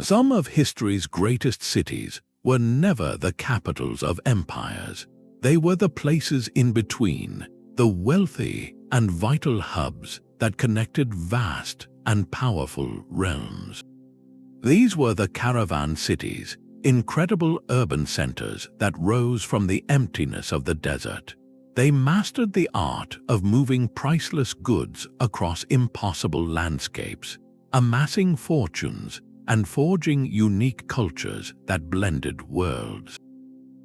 Some of history's greatest cities were never the capitals of empires. They were the places in between, the wealthy and vital hubs that connected vast and powerful realms. These were the caravan cities, incredible urban centers that rose from the emptiness of the desert. They mastered the art of moving priceless goods across impossible landscapes, amassing fortunes and forging unique cultures that blended worlds.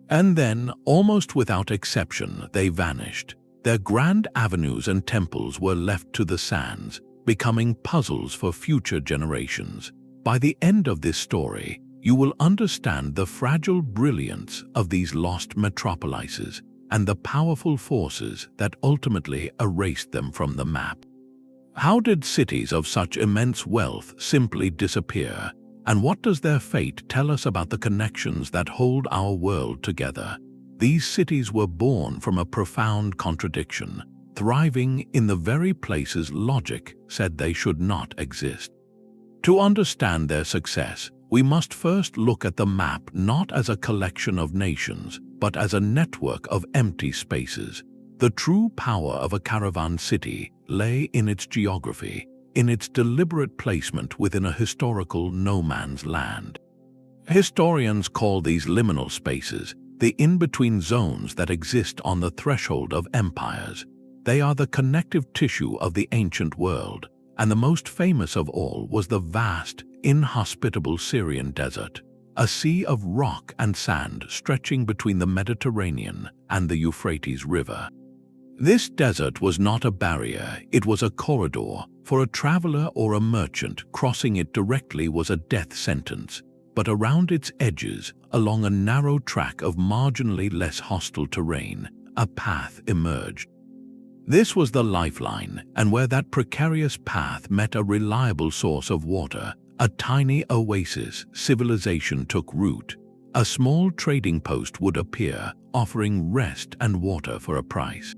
And then, almost without exception, they vanished. Their grand avenues and temples were left to the sands, becoming puzzles for future generations. By the end of this story, you will understand the fragile brilliance of these lost metropolises and the powerful forces that ultimately erased them from the map. How did cities of such immense wealth simply disappear? And what does their fate tell us about the connections that hold our world together? These cities were born from a profound contradiction, thriving in the very places logic said they should not exist. To understand their success, we must first look at the map not as a collection of nations, but as a network of empty spaces. The true power of a caravan city lay in its geography, in its deliberate placement within a historical no-man's land. Historians call these liminal spaces the in-between zones that exist on the threshold of empires. They are the connective tissue of the ancient world, and the most famous of all was the vast, inhospitable Syrian Desert, a sea of rock and sand stretching between the Mediterranean and the Euphrates River. This desert was not a barrier, it was a corridor. For a traveler or a merchant, crossing it directly was a death sentence, but around its edges, along a narrow track of marginally less hostile terrain, a path emerged. This was the lifeline, and where that precarious path met a reliable source of water, a tiny oasis, civilization took root. A small trading post would appear, offering rest and water for a price.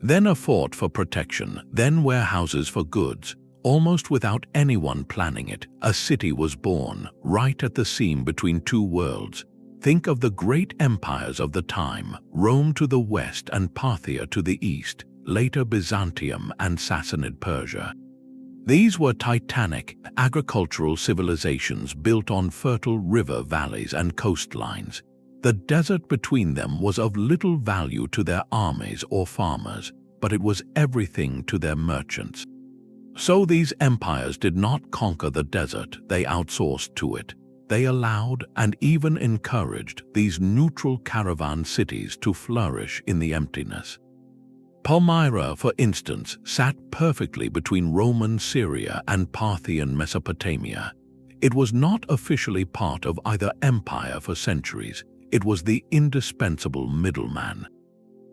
Then a fort for protection, then warehouses for goods. Almost without anyone planning it, a city was born, right at the seam between two worlds. Think of the great empires of the time, Rome to the west and Parthia to the east, later Byzantium and Sassanid Persia. These were titanic, agricultural civilizations built on fertile river valleys and coastlines. The desert between them was of little value to their armies or farmers, but it was everything to their merchants. So these empires did not conquer the desert, they outsourced to it. They allowed and even encouraged these neutral caravan cities to flourish in the emptiness. Palmyra, for instance, sat perfectly between Roman Syria and Parthian Mesopotamia. It was not officially part of either empire for centuries. It was the indispensable middleman.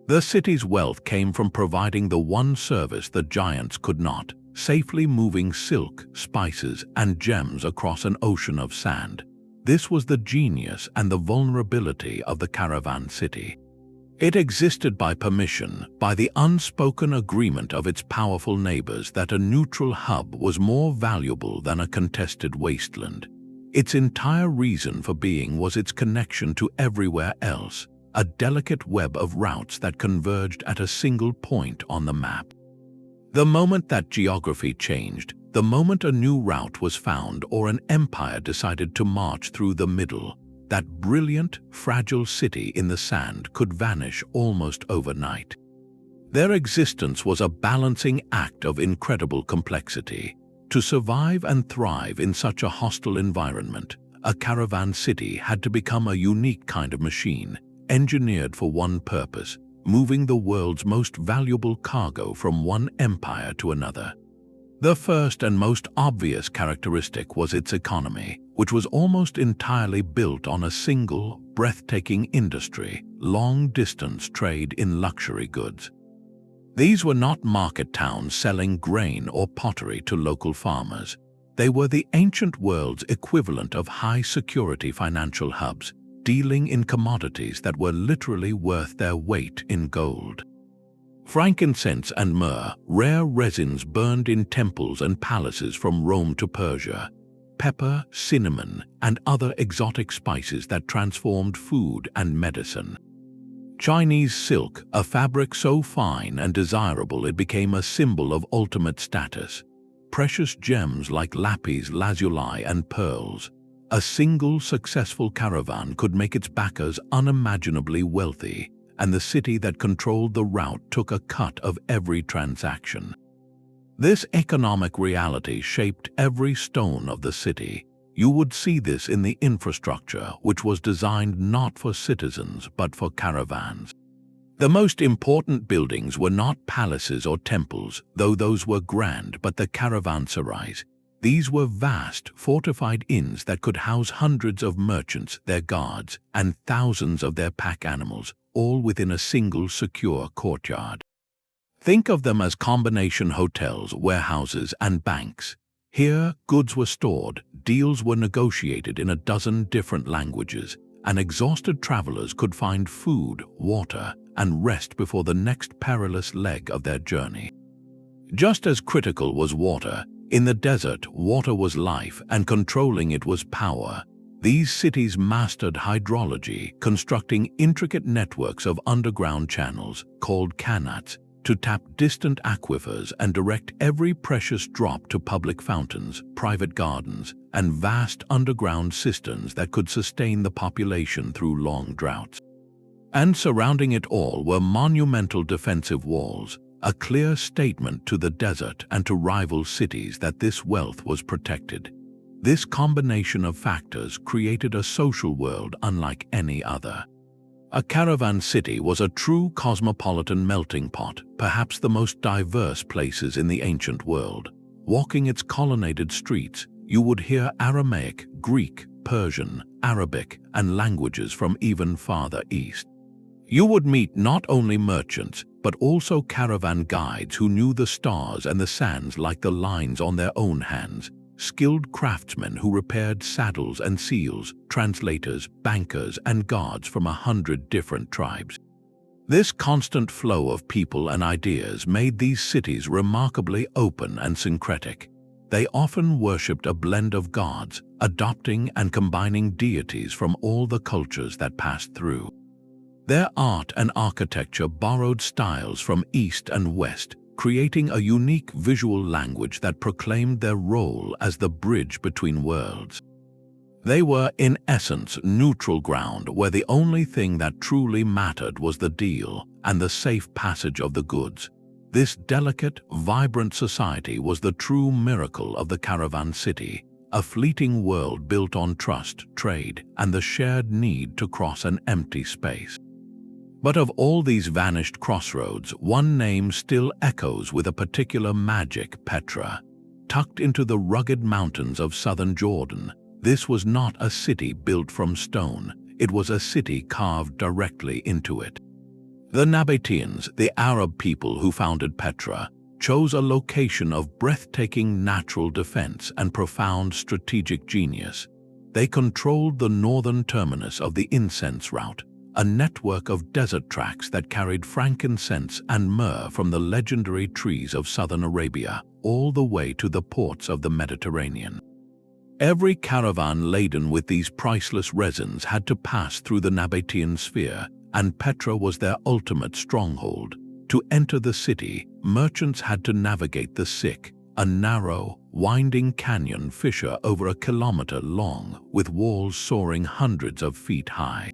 The city's wealth came from providing the one service the giants could not, safely moving silk, spices, and gems across an ocean of sand. This was the genius and the vulnerability of the caravan city. It existed by permission, by the unspoken agreement of its powerful neighbors that a neutral hub was more valuable than a contested wasteland. Its entire reason for being was its connection to everywhere else, a delicate web of routes that converged at a single point on the map. The moment that geography changed, the moment a new route was found or an empire decided to march through the middle, that brilliant, fragile city in the sand could vanish almost overnight. Their existence was a balancing act of incredible complexity. To survive and thrive in such a hostile environment, a caravan city had to become a unique kind of machine, engineered for one purpose, moving the world's most valuable cargo from one empire to another. The first and most obvious characteristic was its economy, which was almost entirely built on a single, breathtaking industry, long-distance trade in luxury goods. These were not market towns selling grain or pottery to local farmers. They were the ancient world's equivalent of high-security financial hubs, dealing in commodities that were literally worth their weight in gold. Frankincense and myrrh, rare resins burned in temples and palaces from Rome to Persia. pepper, cinnamon, and other exotic spices that transformed food and medicine. Chinese silk, a fabric so fine and desirable it became a symbol of ultimate status. Precious gems like lapis lazuli and pearls. A single successful caravan could make its backers unimaginably wealthy, and the city that controlled the route took a cut of every transaction. This economic reality shaped every stone of the city. You would see this in the infrastructure, which was designed not for citizens but for caravans. The most important buildings were not palaces or temples, though those were grand, but the caravanserais. These were vast, fortified inns that could house hundreds of merchants, their guards, and thousands of their pack animals, all within a single secure courtyard. Think of them as combination hotels, warehouses, and banks. Here, goods were stored, deals were negotiated in a dozen different languages, and exhausted travelers could find food, water, and rest before the next perilous leg of their journey. Just as critical was water. In the desert, water was life, and controlling it was power. These cities mastered hydrology, constructing intricate networks of underground channels, called kanats, to tap distant aquifers and direct every precious drop to public fountains, private gardens, and vast underground cisterns that could sustain the population through long droughts. And surrounding it all were monumental defensive walls, a clear statement to the desert and to rival cities that this wealth was protected. This combination of factors created a social world unlike any other. A caravan city was a true cosmopolitan melting pot, perhaps the most diverse places in the ancient world. Walking its colonnaded streets, you would hear Aramaic, Greek, Persian, Arabic, and languages from even farther east. You would meet not only merchants, but also caravan guides who knew the stars and the sands like the lines on their own hands, skilled craftsmen who repaired saddles and seals, translators, bankers, and guards from 100 different tribes. This constant flow of people and ideas made these cities remarkably open and syncretic. They often worshipped a blend of gods, adopting and combining deities from all the cultures that passed through. Their art and architecture borrowed styles from East and West, creating a unique visual language that proclaimed their role as the bridge between worlds. They were, in essence, neutral ground where the only thing that truly mattered was the deal and the safe passage of the goods. This delicate, vibrant society was the true miracle of the caravan city, a fleeting world built on trust, trade, and the shared need to cross an empty space. But of all these vanished crossroads, one name still echoes with a particular magic: Petra. Tucked into the rugged mountains of southern Jordan, this was not a city built from stone, it was a city carved directly into it. The Nabataeans, the Arab people who founded Petra, chose a location of breathtaking natural defense and profound strategic genius. They controlled the northern terminus of the incense route, a network of desert tracks that carried frankincense and myrrh from the legendary trees of southern Arabia all the way to the ports of the Mediterranean. Every caravan laden with these priceless resins had to pass through the Nabataean sphere, and Petra was their ultimate stronghold. To enter the city, merchants had to navigate the Syk, a narrow, winding canyon fissure over a kilometer long, with walls soaring hundreds of feet high.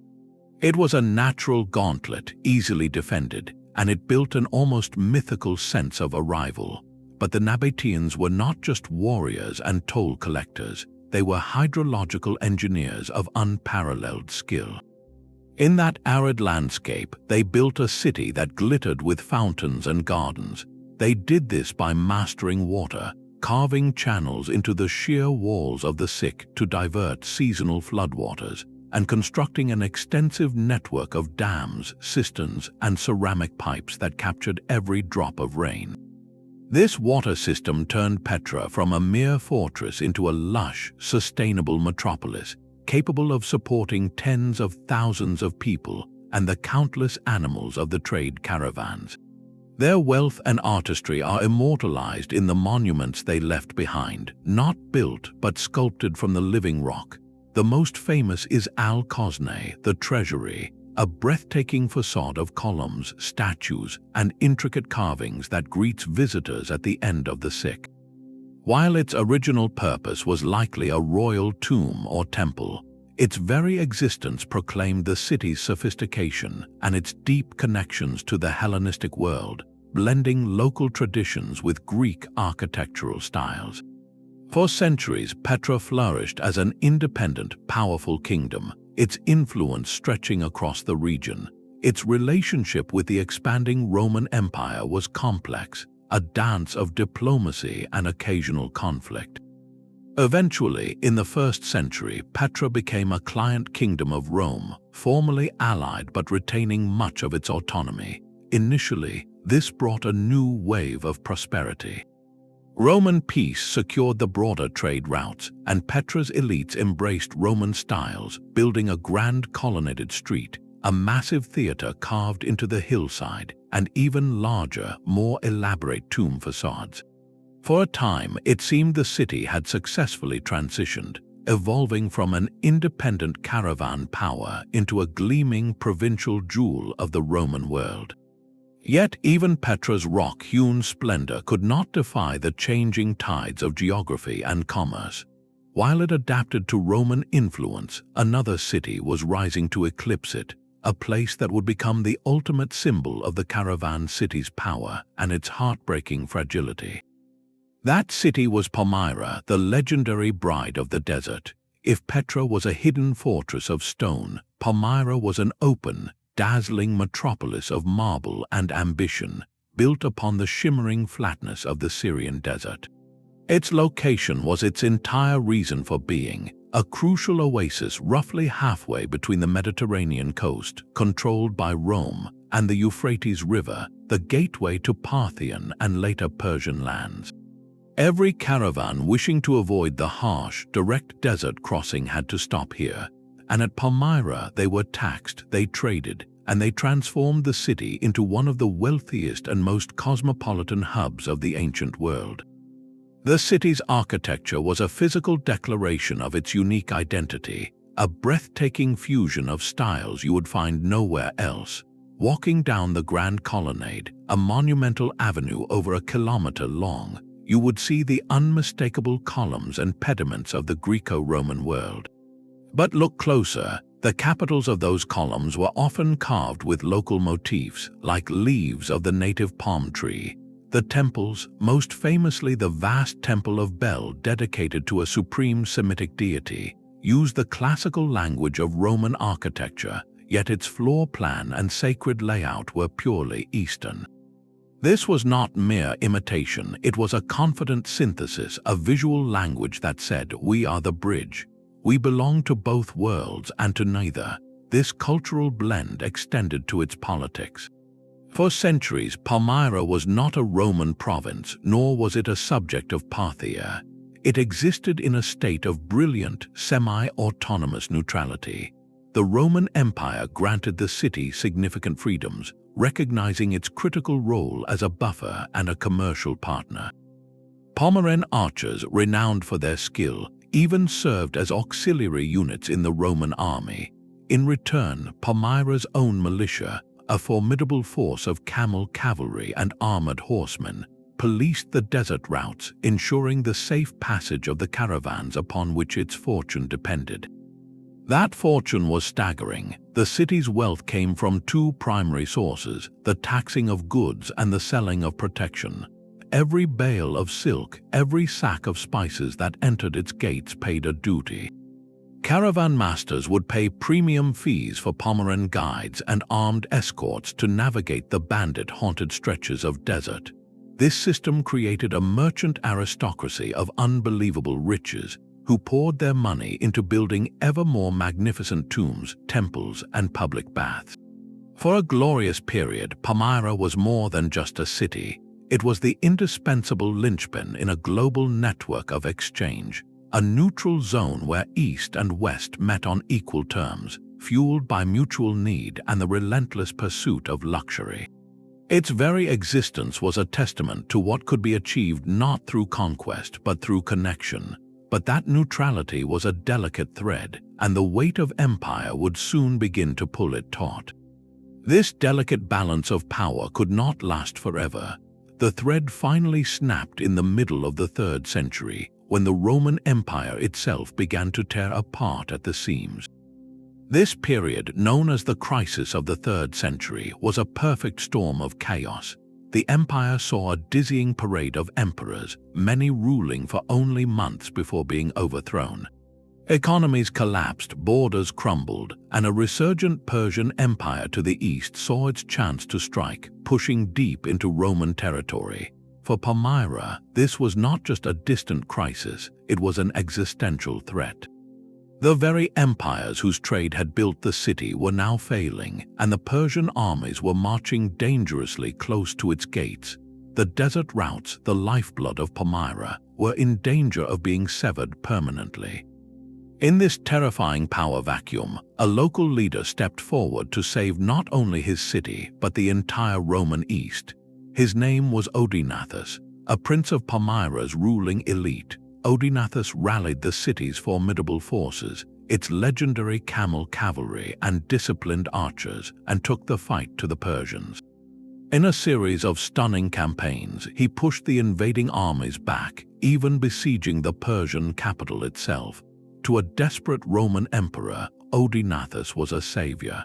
It was a natural gauntlet, easily defended, and it built an almost mythical sense of arrival. But the Nabataeans were not just warriors and toll collectors, they were hydrological engineers of unparalleled skill. In that arid landscape, they built a city that glittered with fountains and gardens. They did this by mastering water, carving channels into the sheer walls of the Syk to divert seasonal floodwaters, and constructing an extensive network of dams, cisterns, and ceramic pipes that captured every drop of rain. This water system turned Petra from a mere fortress into a lush, sustainable metropolis, capable of supporting tens of thousands of people and the countless animals of the trade caravans. Their wealth and artistry are immortalized in the monuments they left behind, not built but sculpted from the living rock. The most famous is Al-Kosneh, the treasury, a breathtaking facade of columns, statues, and intricate carvings that greets visitors at the end of the Sikh. While its original purpose was likely a royal tomb or temple, its very existence proclaimed the city's sophistication and its deep connections to the Hellenistic world, blending local traditions with Greek architectural styles. For centuries, Petra flourished as an independent, powerful kingdom, its influence stretching across the region. Its relationship with the expanding Roman Empire was complex, a dance of diplomacy and occasional conflict. Eventually, in the 1st century, Petra became a client kingdom of Rome, formally allied but retaining much of its autonomy. Initially, this brought a new wave of prosperity. Roman peace secured the broader trade routes, and Petra's elites embraced Roman styles, building a grand colonnaded street, a massive theater carved into the hillside, and even larger, more elaborate tomb facades. For a time, it seemed the city had successfully transitioned, evolving from an independent caravan power into a gleaming provincial jewel of the Roman world. Yet even Petra's rock-hewn splendor could not defy the changing tides of geography and commerce. While it adapted to Roman influence, another city was rising to eclipse it, a place that would become the ultimate symbol of the caravan city's power and its heartbreaking fragility. That city was Palmyra, the legendary bride of the desert. If Petra was a hidden fortress of stone, Palmyra was an open, dazzling metropolis of marble and ambition, built upon the shimmering flatness of the Syrian Desert. Its location was its entire reason for being, a crucial oasis roughly halfway between the Mediterranean coast, controlled by Rome, and the Euphrates River, the gateway to Parthian and later Persian lands. Every caravan wishing to avoid the harsh, direct desert crossing had to stop here, and at Palmyra they were taxed, they traded, and they transformed the city into one of the wealthiest and most cosmopolitan hubs of the ancient world. The city's architecture was a physical declaration of its unique identity, a breathtaking fusion of styles you would find nowhere else. Walking down the Grand Colonnade, a monumental avenue over a kilometer long, you would see the unmistakable columns and pediments of the Greco-Roman world. But look closer, the capitals of those columns were often carved with local motifs, like leaves of the native palm tree. The temples, most famously the vast Temple of Bel dedicated to a supreme Semitic deity, used the classical language of Roman architecture, yet its floor plan and sacred layout were purely Eastern. This was not mere imitation, it was a confident synthesis, a visual language that said, "We are the bridge. We belong to both worlds and to neither." This cultural blend extended to its politics. For centuries, Palmyra was not a Roman province, nor was it a subject of Parthia. It existed in a state of brilliant, semi-autonomous neutrality. The Roman Empire granted the city significant freedoms, recognizing its critical role as a buffer and a commercial partner. Palmyran archers, renowned for their skill, even served as auxiliary units in the Roman army. In return, Palmyra's own militia, a formidable force of camel cavalry and armored horsemen, policed the desert routes, ensuring the safe passage of the caravans upon which its fortune depended. That fortune was staggering. The city's wealth came from two primary sources, the taxing of goods and the selling of protection. Every bale of silk, every sack of spices that entered its gates paid a duty. Caravan masters would pay premium fees for Palmyran guides and armed escorts to navigate the bandit-haunted stretches of desert. This system created a merchant aristocracy of unbelievable riches, who poured their money into building ever more magnificent tombs, temples, and public baths. For a glorious period, Palmyra was more than just a city. It was the indispensable linchpin in a global network of exchange, a neutral zone where East and West met on equal terms, fueled by mutual need and the relentless pursuit of luxury. Its very existence was a testament to what could be achieved not through conquest but through connection. But that neutrality was a delicate thread, and the weight of empire would soon begin to pull it taut. This delicate balance of power could not last forever. The thread finally snapped in the middle of the 3rd century, when the Roman Empire itself began to tear apart at the seams. This period, known as the crisis of the 3rd century, was a perfect storm of chaos. The empire saw a dizzying parade of emperors, many ruling for only months before being overthrown. Economies collapsed, borders crumbled, and a resurgent Persian empire to the east saw its chance to strike, pushing deep into Roman territory. For Palmyra, this was not just a distant crisis, it was an existential threat. The very empires whose trade had built the city were now failing, and the Persian armies were marching dangerously close to its gates. The desert routes, the lifeblood of Palmyra, were in danger of being severed permanently. In this terrifying power vacuum, a local leader stepped forward to save not only his city but the entire Roman East. His name was Odaenathus, a prince of Palmyra's ruling elite. Odaenathus rallied the city's formidable forces, its legendary camel cavalry and disciplined archers, and took the fight to the Persians. In a series of stunning campaigns, he pushed the invading armies back, even besieging the Persian capital itself. To a desperate Roman emperor, Odaenathus was a savior.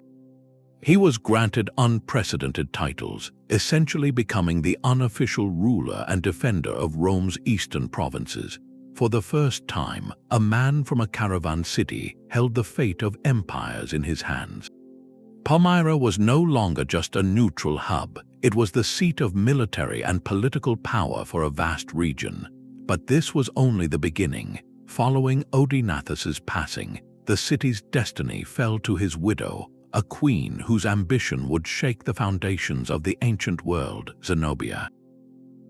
He was granted unprecedented titles, essentially becoming the unofficial ruler and defender of Rome's eastern provinces. For the first time, a man from a caravan city held the fate of empires in his hands. Palmyra was no longer just a neutral hub, it was the seat of military and political power for a vast region. But this was only the beginning. Following Odaenathus's passing, the city's destiny fell to his widow, a queen whose ambition would shake the foundations of the ancient world, Zenobia.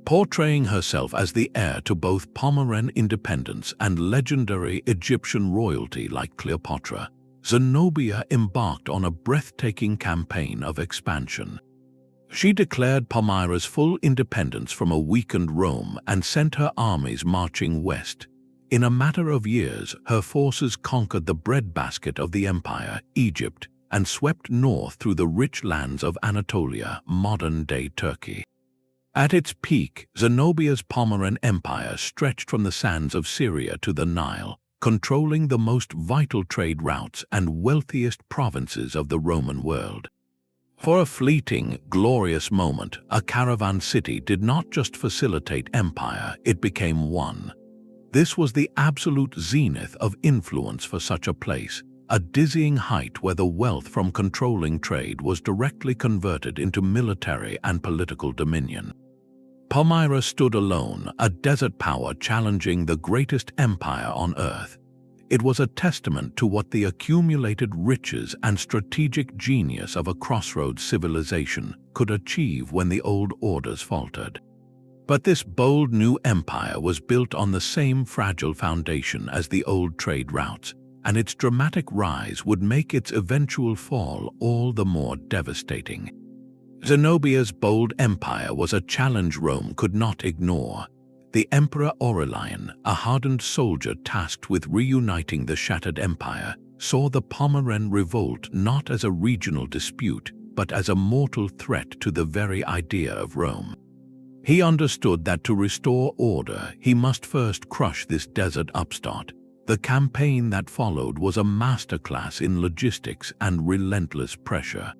Portraying herself as the heir to both Palmyran independence and legendary Egyptian royalty like Cleopatra, Zenobia embarked on a breathtaking campaign of expansion. She declared Palmyra's full independence from a weakened Rome and sent her armies marching west. In a matter of years, her forces conquered the breadbasket of the empire, Egypt, and swept north through the rich lands of Anatolia, modern-day Turkey. At its peak, Zenobia's Palmyran empire stretched from the sands of Syria to the Nile, controlling the most vital trade routes and wealthiest provinces of the Roman world. For a fleeting, glorious moment, a caravan city did not just facilitate empire, it became one. This was the absolute zenith of influence for such a place, a dizzying height where the wealth from controlling trade was directly converted into military and political dominion. Palmyra stood alone, a desert power challenging the greatest empire on earth. It was a testament to what the accumulated riches and strategic genius of a crossroads civilization could achieve when the old orders faltered. But this bold new empire was built on the same fragile foundation as the old trade routes, and its dramatic rise would make its eventual fall all the more devastating. Zenobia's bold empire was a challenge Rome could not ignore. The Emperor Aurelian, a hardened soldier tasked with reuniting the shattered empire, saw the Palmyran revolt not as a regional dispute, but as a mortal threat to the very idea of Rome. He understood that to restore order, he must first crush this desert upstart. The campaign that followed was a masterclass in logistics and relentless pressure.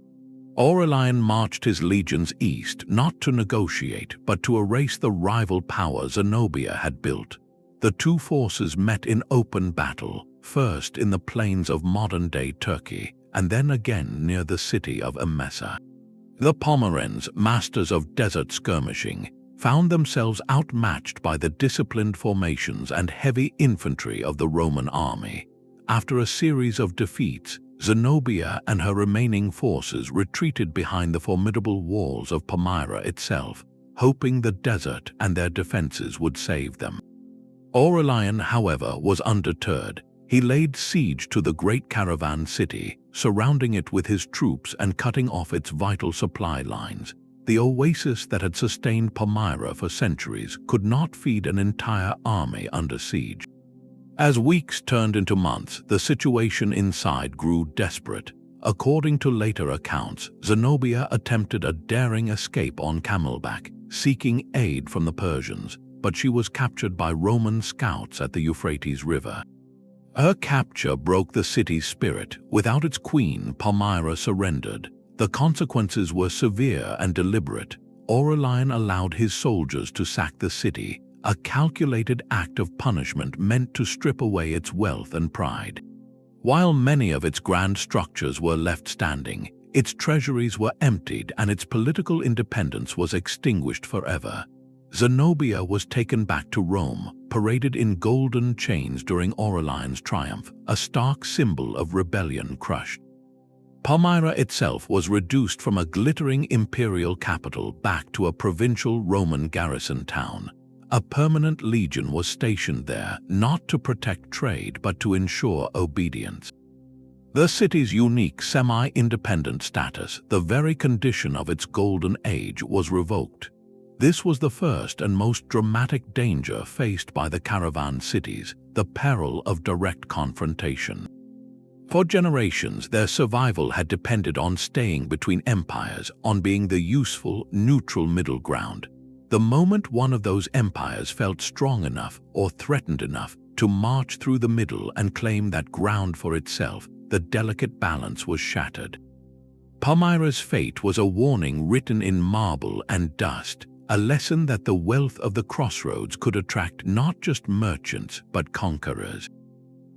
Aurelian marched his legions east not to negotiate but to erase the rival power Zenobia had built. The two forces met in open battle, first in the plains of modern-day Turkey, and then again near the city of Emesa. The Palmyrans, masters of desert skirmishing, found themselves outmatched by the disciplined formations and heavy infantry of the Roman army. After a series of defeats, Zenobia and her remaining forces retreated behind the formidable walls of Palmyra itself, hoping the desert and their defenses would save them. Aurelian, however, was undeterred. He laid siege to the great caravan city, surrounding it with his troops and cutting off its vital supply lines. the oasis that had sustained Palmyra for centuries could not feed an entire army under siege. As weeks turned into months, the situation inside grew desperate. According to later accounts, Zenobia attempted a daring escape on camelback, seeking aid from the Persians, but she was captured by Roman scouts at the Euphrates River. Her capture broke the city's spirit. Without its queen, Palmyra surrendered. The consequences were severe and deliberate. Aurelian allowed his soldiers to sack the city, a calculated act of punishment meant to strip away its wealth and pride. While many of its grand structures were left standing, its treasuries were emptied and its political independence was extinguished forever. Zenobia was taken back to Rome, paraded in golden chains during Aurelian's triumph, a stark symbol of rebellion crushed. Palmyra itself was reduced from a glittering imperial capital back to a provincial Roman garrison town. A permanent legion was stationed there, not to protect trade but to ensure obedience. The city's unique semi-independent status, the very condition of its golden age, was revoked. This was the first and most dramatic danger faced by the caravan cities, the peril of direct confrontation. For generations, their survival had depended on staying between empires, on being the useful, neutral middle ground. The moment one of those empires felt strong enough or threatened enough to march through the middle and claim that ground for itself, the delicate balance was shattered. Palmyra's fate was a warning written in marble and dust, a lesson that the wealth of the crossroads could attract not just merchants but conquerors.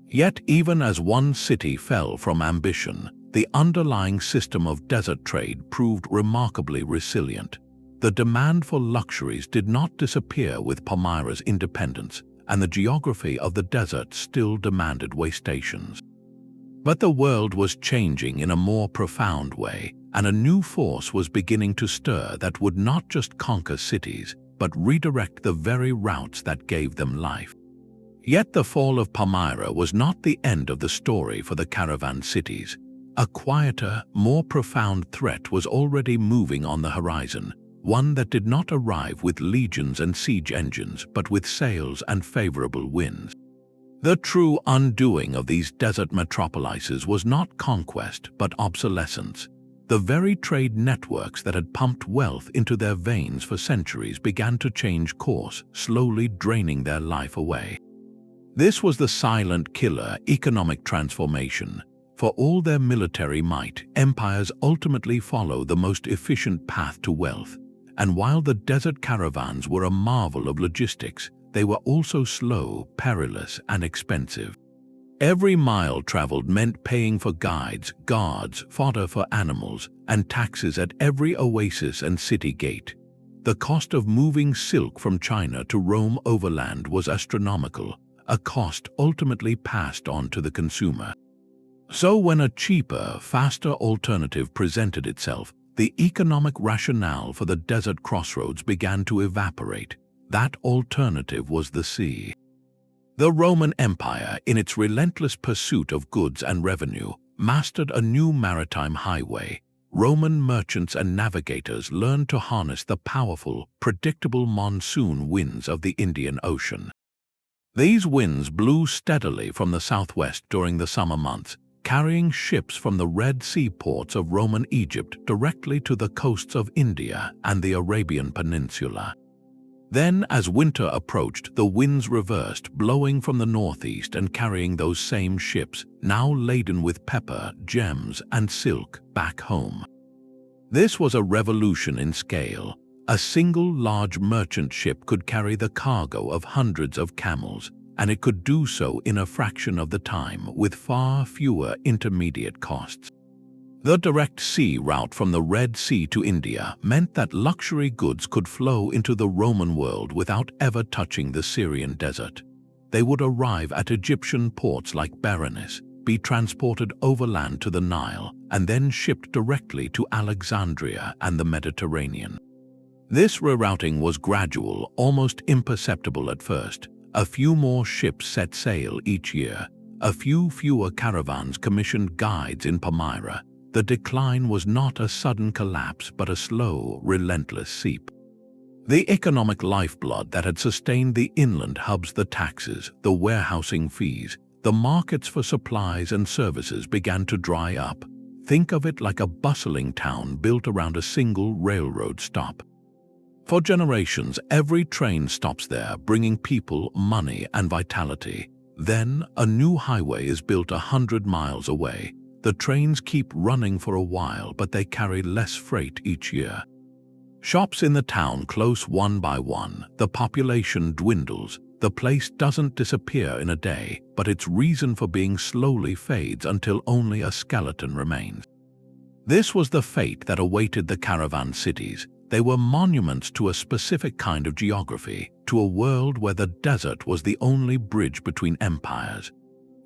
Yet even as one city fell from ambition, the underlying system of desert trade proved remarkably resilient. The demand for luxuries did not disappear with Palmyra's independence, and the geography of the desert still demanded way stations. But the world was changing in a more profound way, and a new force was beginning to stir that would not just conquer cities, but redirect the very routes that gave them life. Yet the fall of Palmyra was not the end of the story for the caravan cities. A quieter, more profound threat was already moving on the horizon, one that did not arrive with legions and siege engines, but with sails and favorable winds. The true undoing of these desert metropolises was not conquest, but obsolescence. The very trade networks that had pumped wealth into their veins for centuries began to change course, slowly draining their life away. This was the silent killer economic transformation. For all their military might, empires ultimately follow the most efficient path to wealth. And while the desert caravans were a marvel of logistics, they were also slow, perilous, and expensive. Every mile traveled meant paying for guides, guards, fodder for animals, and taxes at every oasis and city gate. The cost of moving silk from China to Rome overland was astronomical, a cost ultimately passed on to the consumer. So when a cheaper, faster alternative presented itself, the economic rationale for the desert crossroads began to evaporate. That alternative was the sea. The Roman Empire, in its relentless pursuit of goods and revenue, mastered a new maritime highway. Roman merchants and navigators learned to harness the powerful, predictable monsoon winds of the Indian Ocean. These winds blew steadily from the southwest during the summer months, carrying ships from the Red Sea ports of Roman Egypt directly to the coasts of India and the Arabian Peninsula. Then, as winter approached, the winds reversed, blowing from the northeast and carrying those same ships, now laden with pepper, gems, and silk, back home. This was a revolution in scale. A single large merchant ship could carry the cargo of hundreds of camels, and it could do so in a fraction of the time with far fewer intermediate costs. The direct sea route from the Red Sea to India meant that luxury goods could flow into the Roman world without ever touching the Syrian Desert. They would arrive at Egyptian ports like Berenice, be transported overland to the Nile, and then shipped directly to Alexandria and the Mediterranean. This rerouting was gradual, almost imperceptible at first. A few more ships set sail each year. A few fewer caravans commissioned guides in Palmyra, the decline was not a sudden collapse but a slow, relentless seep. The economic lifeblood that had sustained the inland hubs, the taxes, the warehousing fees, the markets for supplies and services began to dry up. Think of it like a bustling town built around a single railroad stop. For generations, every train stops there, bringing people, money, and vitality. Then, a new highway is built 100 miles away. The trains keep running for a while, but they carry less freight each year. Shops in the town close one by one. The population dwindles. The place doesn't disappear in a day, but its reason for being slowly fades until only a skeleton remains. This was the fate that awaited the caravan cities. They were monuments to a specific kind of geography, to a world where the desert was the only bridge between empires.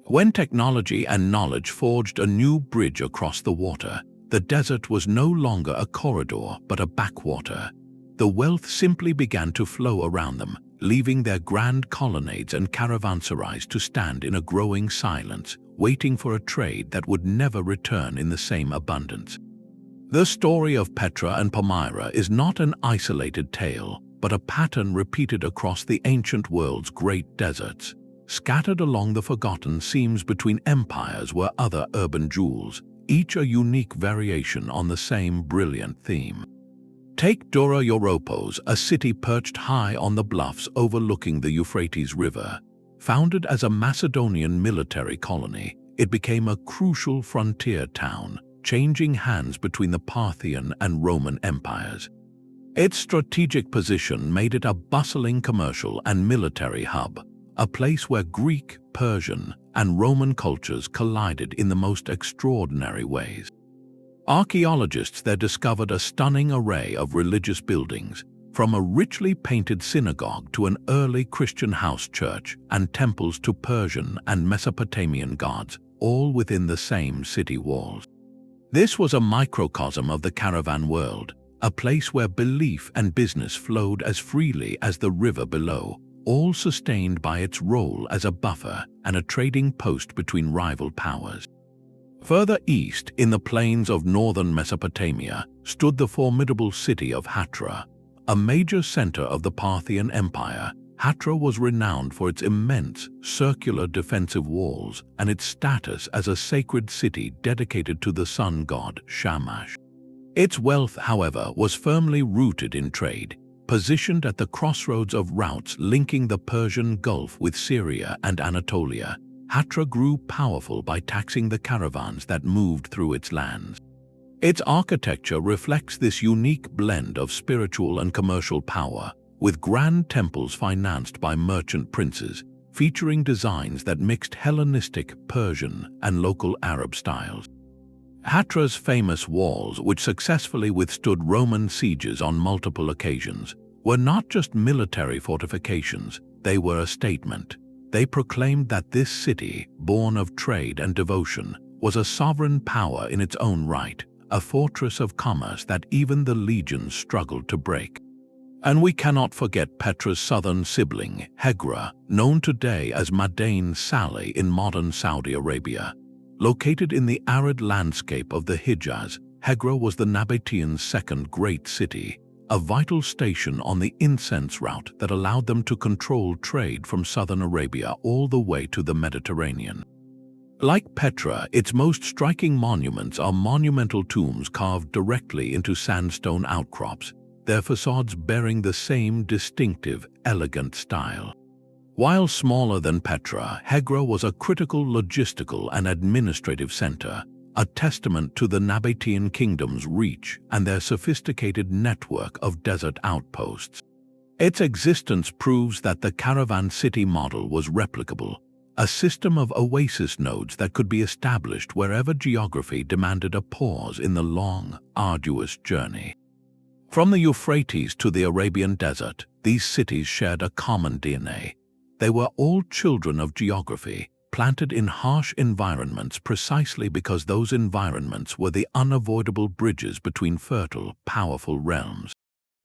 When technology and knowledge forged a new bridge across the water, the desert was no longer a corridor but a backwater. The wealth simply began to flow around them, leaving their grand colonnades and caravanserais to stand in a growing silence, waiting for a trade that would never return in the same abundance. The story of Petra and Palmyra is not an isolated tale, but a pattern repeated across the ancient world's great deserts. Scattered along the forgotten seams between empires were other urban jewels, each a unique variation on the same brilliant theme. Take Dura-Europos, a city perched high on the bluffs overlooking the Euphrates River. Founded as a Macedonian military colony, it became a crucial frontier town, changing hands between the Parthian and Roman empires. Its strategic position made it a bustling commercial and military hub, a place where Greek, Persian, and Roman cultures collided in the most extraordinary ways. Archaeologists there discovered a stunning array of religious buildings, from a richly painted synagogue to an early Christian house church and temples to Persian and Mesopotamian gods, all within the same city walls. This was a microcosm of the caravan world, a place where belief and business flowed as freely as the river below, all sustained by its role as a buffer and a trading post between rival powers. Further east, in the plains of northern Mesopotamia, stood the formidable city of Hatra, a major center of the Parthian Empire. Hatra was renowned for its immense, circular defensive walls and its status as a sacred city dedicated to the sun god Shamash. Its wealth, however, was firmly rooted in trade. Positioned at the crossroads of routes linking the Persian Gulf with Syria and Anatolia, Hatra grew powerful by taxing the caravans that moved through its lands. Its architecture reflects this unique blend of spiritual and commercial power, with grand temples financed by merchant princes, featuring designs that mixed Hellenistic, Persian, and local Arab styles. Hatra's famous walls, which successfully withstood Roman sieges on multiple occasions, were not just military fortifications, they were a statement. They proclaimed that this city, born of trade and devotion, was a sovereign power in its own right, a fortress of commerce that even the legions struggled to break. And we cannot forget Petra's southern sibling, Hegra, known today as Madain Saleh in modern Saudi Arabia. Located in the arid landscape of the Hijaz, Hegra was the Nabataeans' second great city, a vital station on the incense route that allowed them to control trade from southern Arabia all the way to the Mediterranean. Like Petra, its most striking monuments are monumental tombs carved directly into sandstone outcrops, their facades bearing the same distinctive, elegant style. While smaller than Petra, Hegra was a critical logistical and administrative center, a testament to the Nabataean kingdom's reach and their sophisticated network of desert outposts. Its existence proves that the caravan city model was replicable, a system of oasis nodes that could be established wherever geography demanded a pause in the long, arduous journey. From the Euphrates to the Arabian desert, these cities shared a common DNA. They were all children of geography, planted in harsh environments precisely because those environments were the unavoidable bridges between fertile, powerful realms.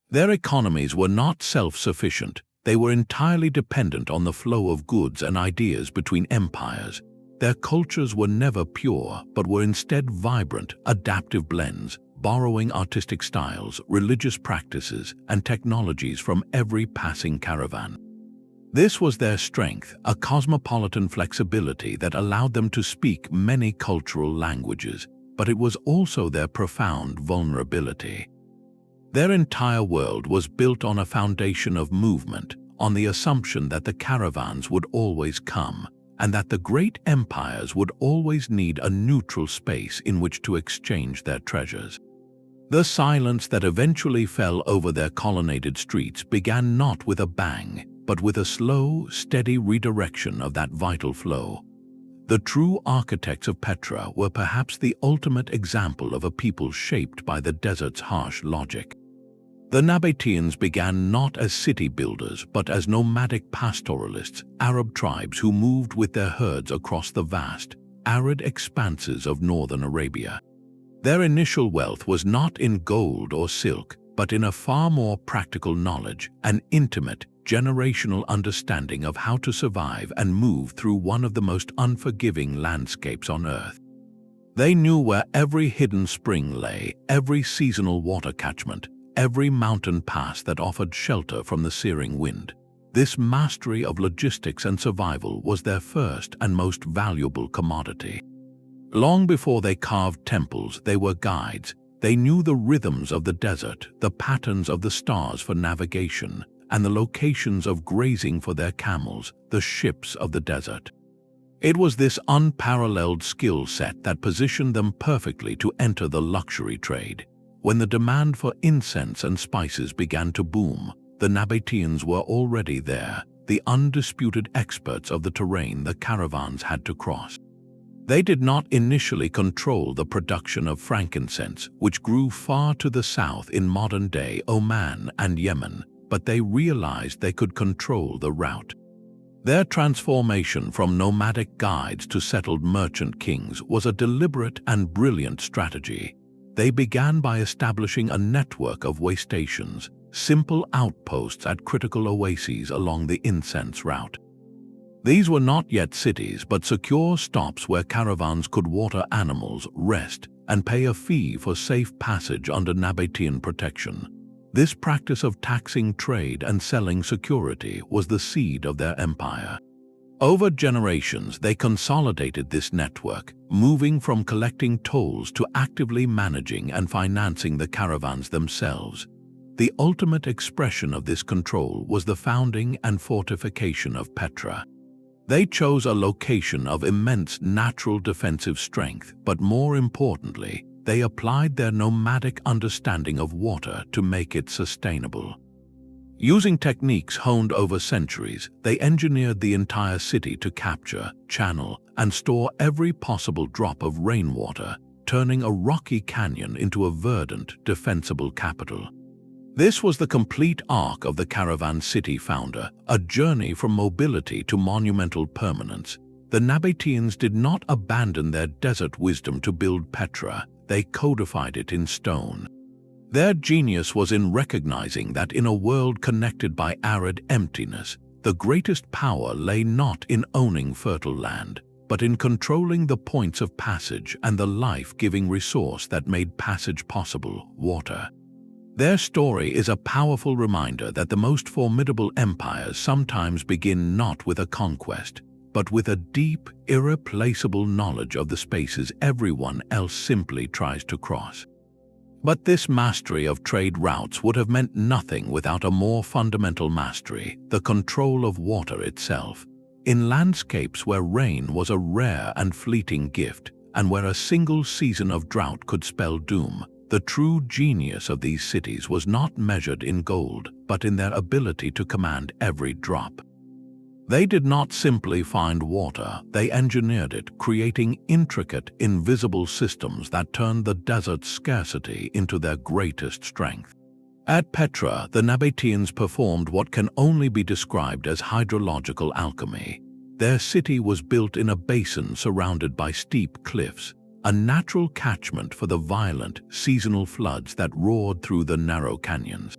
Their economies were not self-sufficient. They were entirely dependent on the flow of goods and ideas between empires. Their cultures were never pure, but were instead vibrant, adaptive blends, borrowing artistic styles, religious practices, and technologies from every passing caravan. This was their strength, a cosmopolitan flexibility that allowed them to speak many cultural languages, but it was also their profound vulnerability. Their entire world was built on a foundation of movement, on the assumption that the caravans would always come, and that the great empires would always need a neutral space in which to exchange their treasures. The silence that eventually fell over their colonnaded streets began not with a bang, but with a slow, steady redirection of that vital flow. The true architects of Petra were perhaps the ultimate example of a people shaped by the desert's harsh logic. The Nabataeans began not as city builders, but as nomadic pastoralists, Arab tribes who moved with their herds across the vast, arid expanses of northern Arabia. Their initial wealth was not in gold or silk, but in a far more practical knowledge, an intimate, generational understanding of how to survive and move through one of the most unforgiving landscapes on earth. They knew where every hidden spring lay, every seasonal water catchment, every mountain pass that offered shelter from the searing wind. This mastery of logistics and survival was their first and most valuable commodity. Long before they carved temples, they were guides. They knew the rhythms of the desert, the patterns of the stars for navigation, and the locations of grazing for their camels, the ships of the desert. It was this unparalleled skill set that positioned them perfectly to enter the luxury trade. When the demand for incense and spices began to boom, the Nabataeans were already there, the undisputed experts of the terrain the caravans had to cross. They did not initially control the production of frankincense, which grew far to the south in modern-day Oman and Yemen, but they realized they could control the route. Their transformation from nomadic guides to settled merchant kings was a deliberate and brilliant strategy. They began by establishing a network of way stations, simple outposts at critical oases along the incense route. These were not yet cities, but secure stops where caravans could water animals, rest, and pay a fee for safe passage under Nabataean protection. This practice of taxing trade and selling security was the seed of their empire. Over generations, they consolidated this network, moving from collecting tolls to actively managing and financing the caravans themselves. The ultimate expression of this control was the founding and fortification of Petra. They chose a location of immense natural defensive strength, but more importantly, they applied their nomadic understanding of water to make it sustainable. Using techniques honed over centuries, they engineered the entire city to capture, channel, and store every possible drop of rainwater, turning a rocky canyon into a verdant, defensible capital. This was the complete arc of the caravan city founder, a journey from mobility to monumental permanence. The Nabataeans did not abandon their desert wisdom to build Petra, they codified it in stone. Their genius was in recognizing that in a world connected by arid emptiness, the greatest power lay not in owning fertile land, but in controlling the points of passage and the life-giving resource that made passage possible, water. Their story is a powerful reminder that the most formidable empires sometimes begin not with a conquest, but with a deep, irreplaceable knowledge of the spaces everyone else simply tries to cross. But this mastery of trade routes would have meant nothing without a more fundamental mastery, the control of water itself. In landscapes where rain was a rare and fleeting gift, and where a single season of drought could spell doom, the true genius of these cities was not measured in gold, but in their ability to command every drop. They did not simply find water, they engineered it, creating intricate, invisible systems that turned the desert's scarcity into their greatest strength. At Petra, the Nabataeans performed what can only be described as hydrological alchemy. Their city was built in a basin surrounded by steep cliffs, a natural catchment for the violent, seasonal floods that roared through the narrow canyons.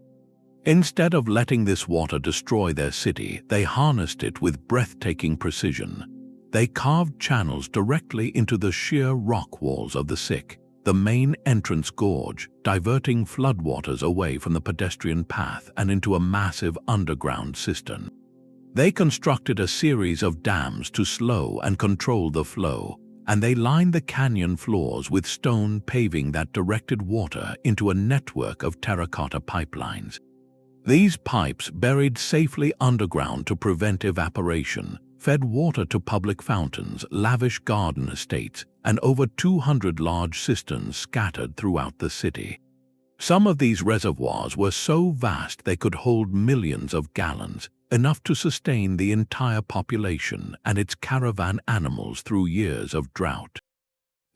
Instead of letting this water destroy their city, they harnessed it with breathtaking precision. They carved channels directly into the sheer rock walls of the Syk, the main entrance gorge, diverting floodwaters away from the pedestrian path and into a massive underground cistern. They constructed a series of dams to slow and control the flow, and they lined the canyon floors with stone paving that directed water into a network of terracotta pipelines. These pipes, buried safely underground to prevent evaporation, fed water to public fountains, lavish garden estates, and over 200 large cisterns scattered throughout the city. Some of these reservoirs were so vast they could hold millions of gallons, enough to sustain the entire population and its caravan animals through years of drought.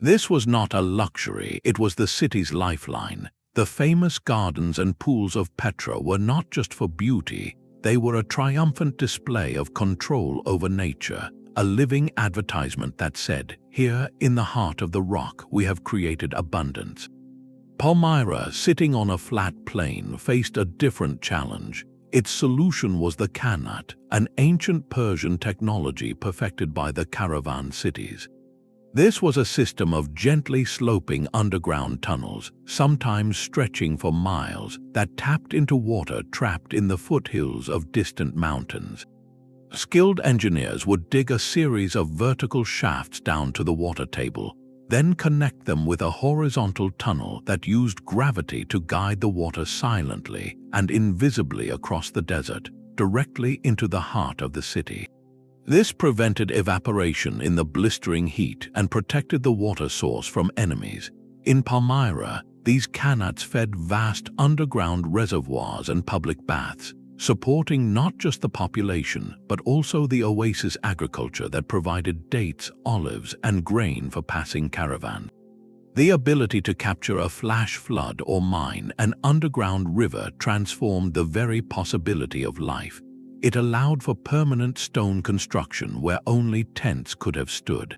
This was not a luxury, it was the city's lifeline. The famous gardens and pools of Petra were not just for beauty, they were a triumphant display of control over nature, a living advertisement that said, "Here, in the heart of the rock, we have created abundance." Palmyra, sitting on a flat plain, faced a different challenge. Its solution was the qanat, an ancient Persian technology perfected by the caravan cities. This was a system of gently sloping underground tunnels, sometimes stretching for miles, that tapped into water trapped in the foothills of distant mountains. Skilled engineers would dig a series of vertical shafts down to the water table, then connect them with a horizontal tunnel that used gravity to guide the water silently and invisibly across the desert, directly into the heart of the city. This prevented evaporation in the blistering heat and protected the water source from enemies. In Palmyra, these qanats fed vast underground reservoirs and public baths, supporting not just the population but also the oasis agriculture that provided dates, olives, and grain for passing caravans. The ability to capture a flash flood or mine an underground river transformed the very possibility of life. It allowed for permanent stone construction where only tents could have stood.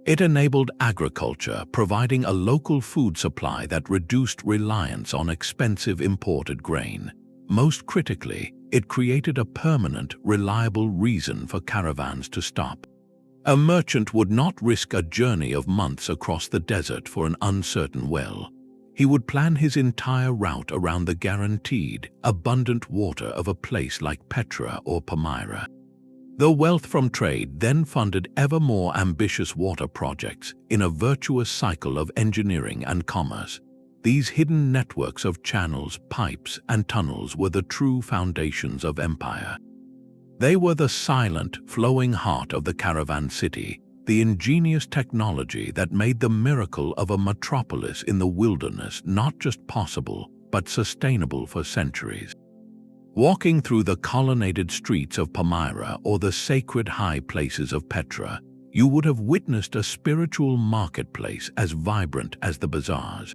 It enabled agriculture, providing a local food supply that reduced reliance on expensive imported grain. Most critically, it created a permanent, reliable reason for caravans to stop. A merchant would not risk a journey of months across the desert for an uncertain well. He would plan his entire route around the guaranteed, abundant water of a place like Petra or Palmyra. The wealth from trade then funded ever more ambitious water projects in a virtuous cycle of engineering and commerce. These hidden networks of channels, pipes, and tunnels were the true foundations of empire. They were the silent, flowing heart of the caravan city, the ingenious technology that made the miracle of a metropolis in the wilderness not just possible, but sustainable for centuries. Walking through the colonnaded streets of Palmyra or the sacred high places of Petra, you would have witnessed a spiritual marketplace as vibrant as the bazaars.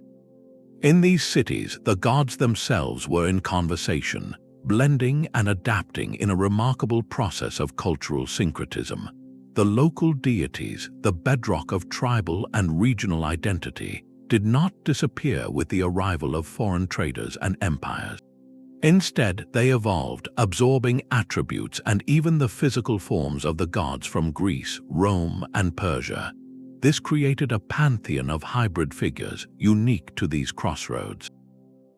In these cities, the gods themselves were in conversation, blending and adapting in a remarkable process of cultural syncretism. The local deities, the bedrock of tribal and regional identity, did not disappear with the arrival of foreign traders and empires. Instead, they evolved, absorbing attributes and even the physical forms of the gods from Greece, Rome, and Persia. This created a pantheon of hybrid figures unique to these crossroads.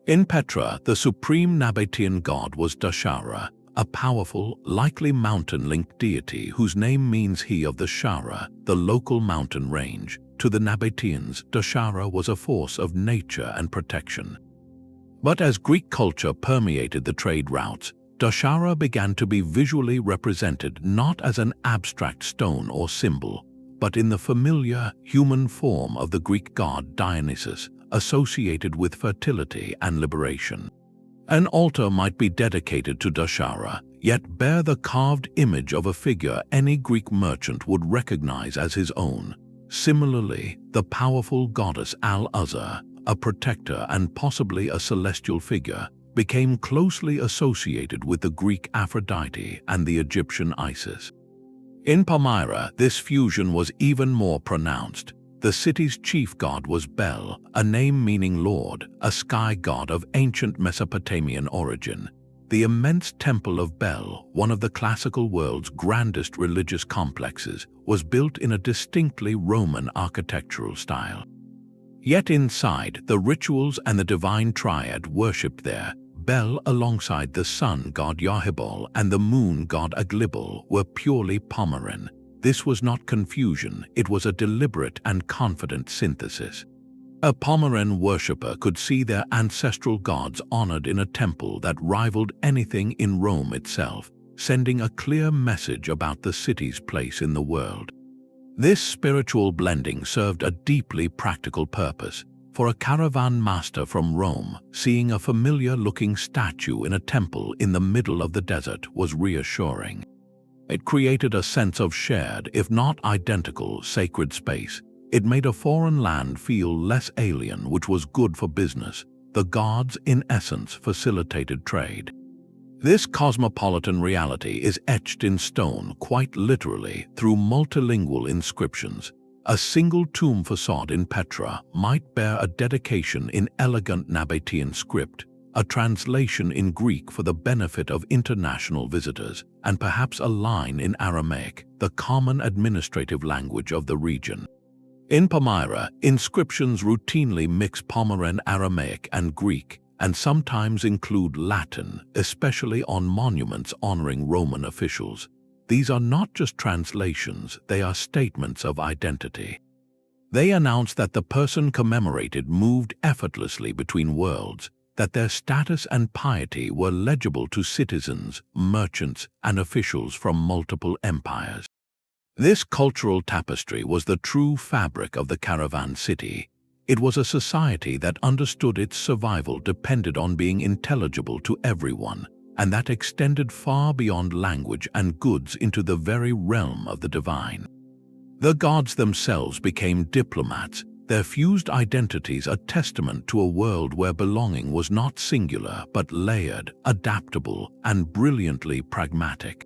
In Petra, the supreme Nabataean god was Dara, a powerful, likely mountain-linked deity whose name means he of the Shara, the local mountain range. To the Nabataeans, Dara was a force of nature and protection. But as Greek culture permeated the trade routes, Dara began to be visually represented not as an abstract stone or symbol, but in the familiar, human form of the Greek god Dionysus, associated with fertility and liberation. An altar might be dedicated to Dara, yet bear the carved image of a figure any Greek merchant would recognize as his own. Similarly, the powerful goddess Al-Azhar, a protector and possibly a celestial figure, became closely associated with the Greek Aphrodite and the Egyptian Isis. In Palmyra, this fusion was even more pronounced. The city's chief god was Bel, a name meaning Lord, a sky god of ancient Mesopotamian origin. The immense Temple of Bel, one of the classical world's grandest religious complexes, was built in a distinctly Roman architectural style. Yet inside, the rituals and the divine triad worshipped there. Bel, alongside the sun god Yahibol and the moon god Aglibol, were purely Palmyran. This was not confusion, it was a deliberate and confident synthesis. A Palmyran worshipper could see their ancestral gods honored in a temple that rivaled anything in Rome itself, sending a clear message about the city's place in the world. This spiritual blending served a deeply practical purpose. For a caravan master from Rome, seeing a familiar-looking statue in a temple in the middle of the desert was reassuring. It created a sense of shared, if not identical, sacred space. It made a foreign land feel less alien, which was good for business. The gods, in essence, facilitated trade. This cosmopolitan reality is etched in stone, quite literally, through multilingual inscriptions. A single tomb facade in Petra might bear a dedication in elegant Nabataean script, a translation in Greek for the benefit of international visitors, and perhaps a line in Aramaic, the common administrative language of the region. In Palmyra, inscriptions routinely mix Palmyran Aramaic and Greek, and sometimes include Latin, especially on monuments honoring Roman officials. These are not just translations, they are statements of identity. They announce that the person commemorated moved effortlessly between worlds, that their status and piety were legible to citizens, merchants, and officials from multiple empires. This cultural tapestry was the true fabric of the caravan city. It was a society that understood its survival depended on being intelligible to everyone, and that extended far beyond language and goods into the very realm of the divine. The gods themselves became diplomats, their fused identities a testament to a world where belonging was not singular but layered, adaptable, and brilliantly pragmatic.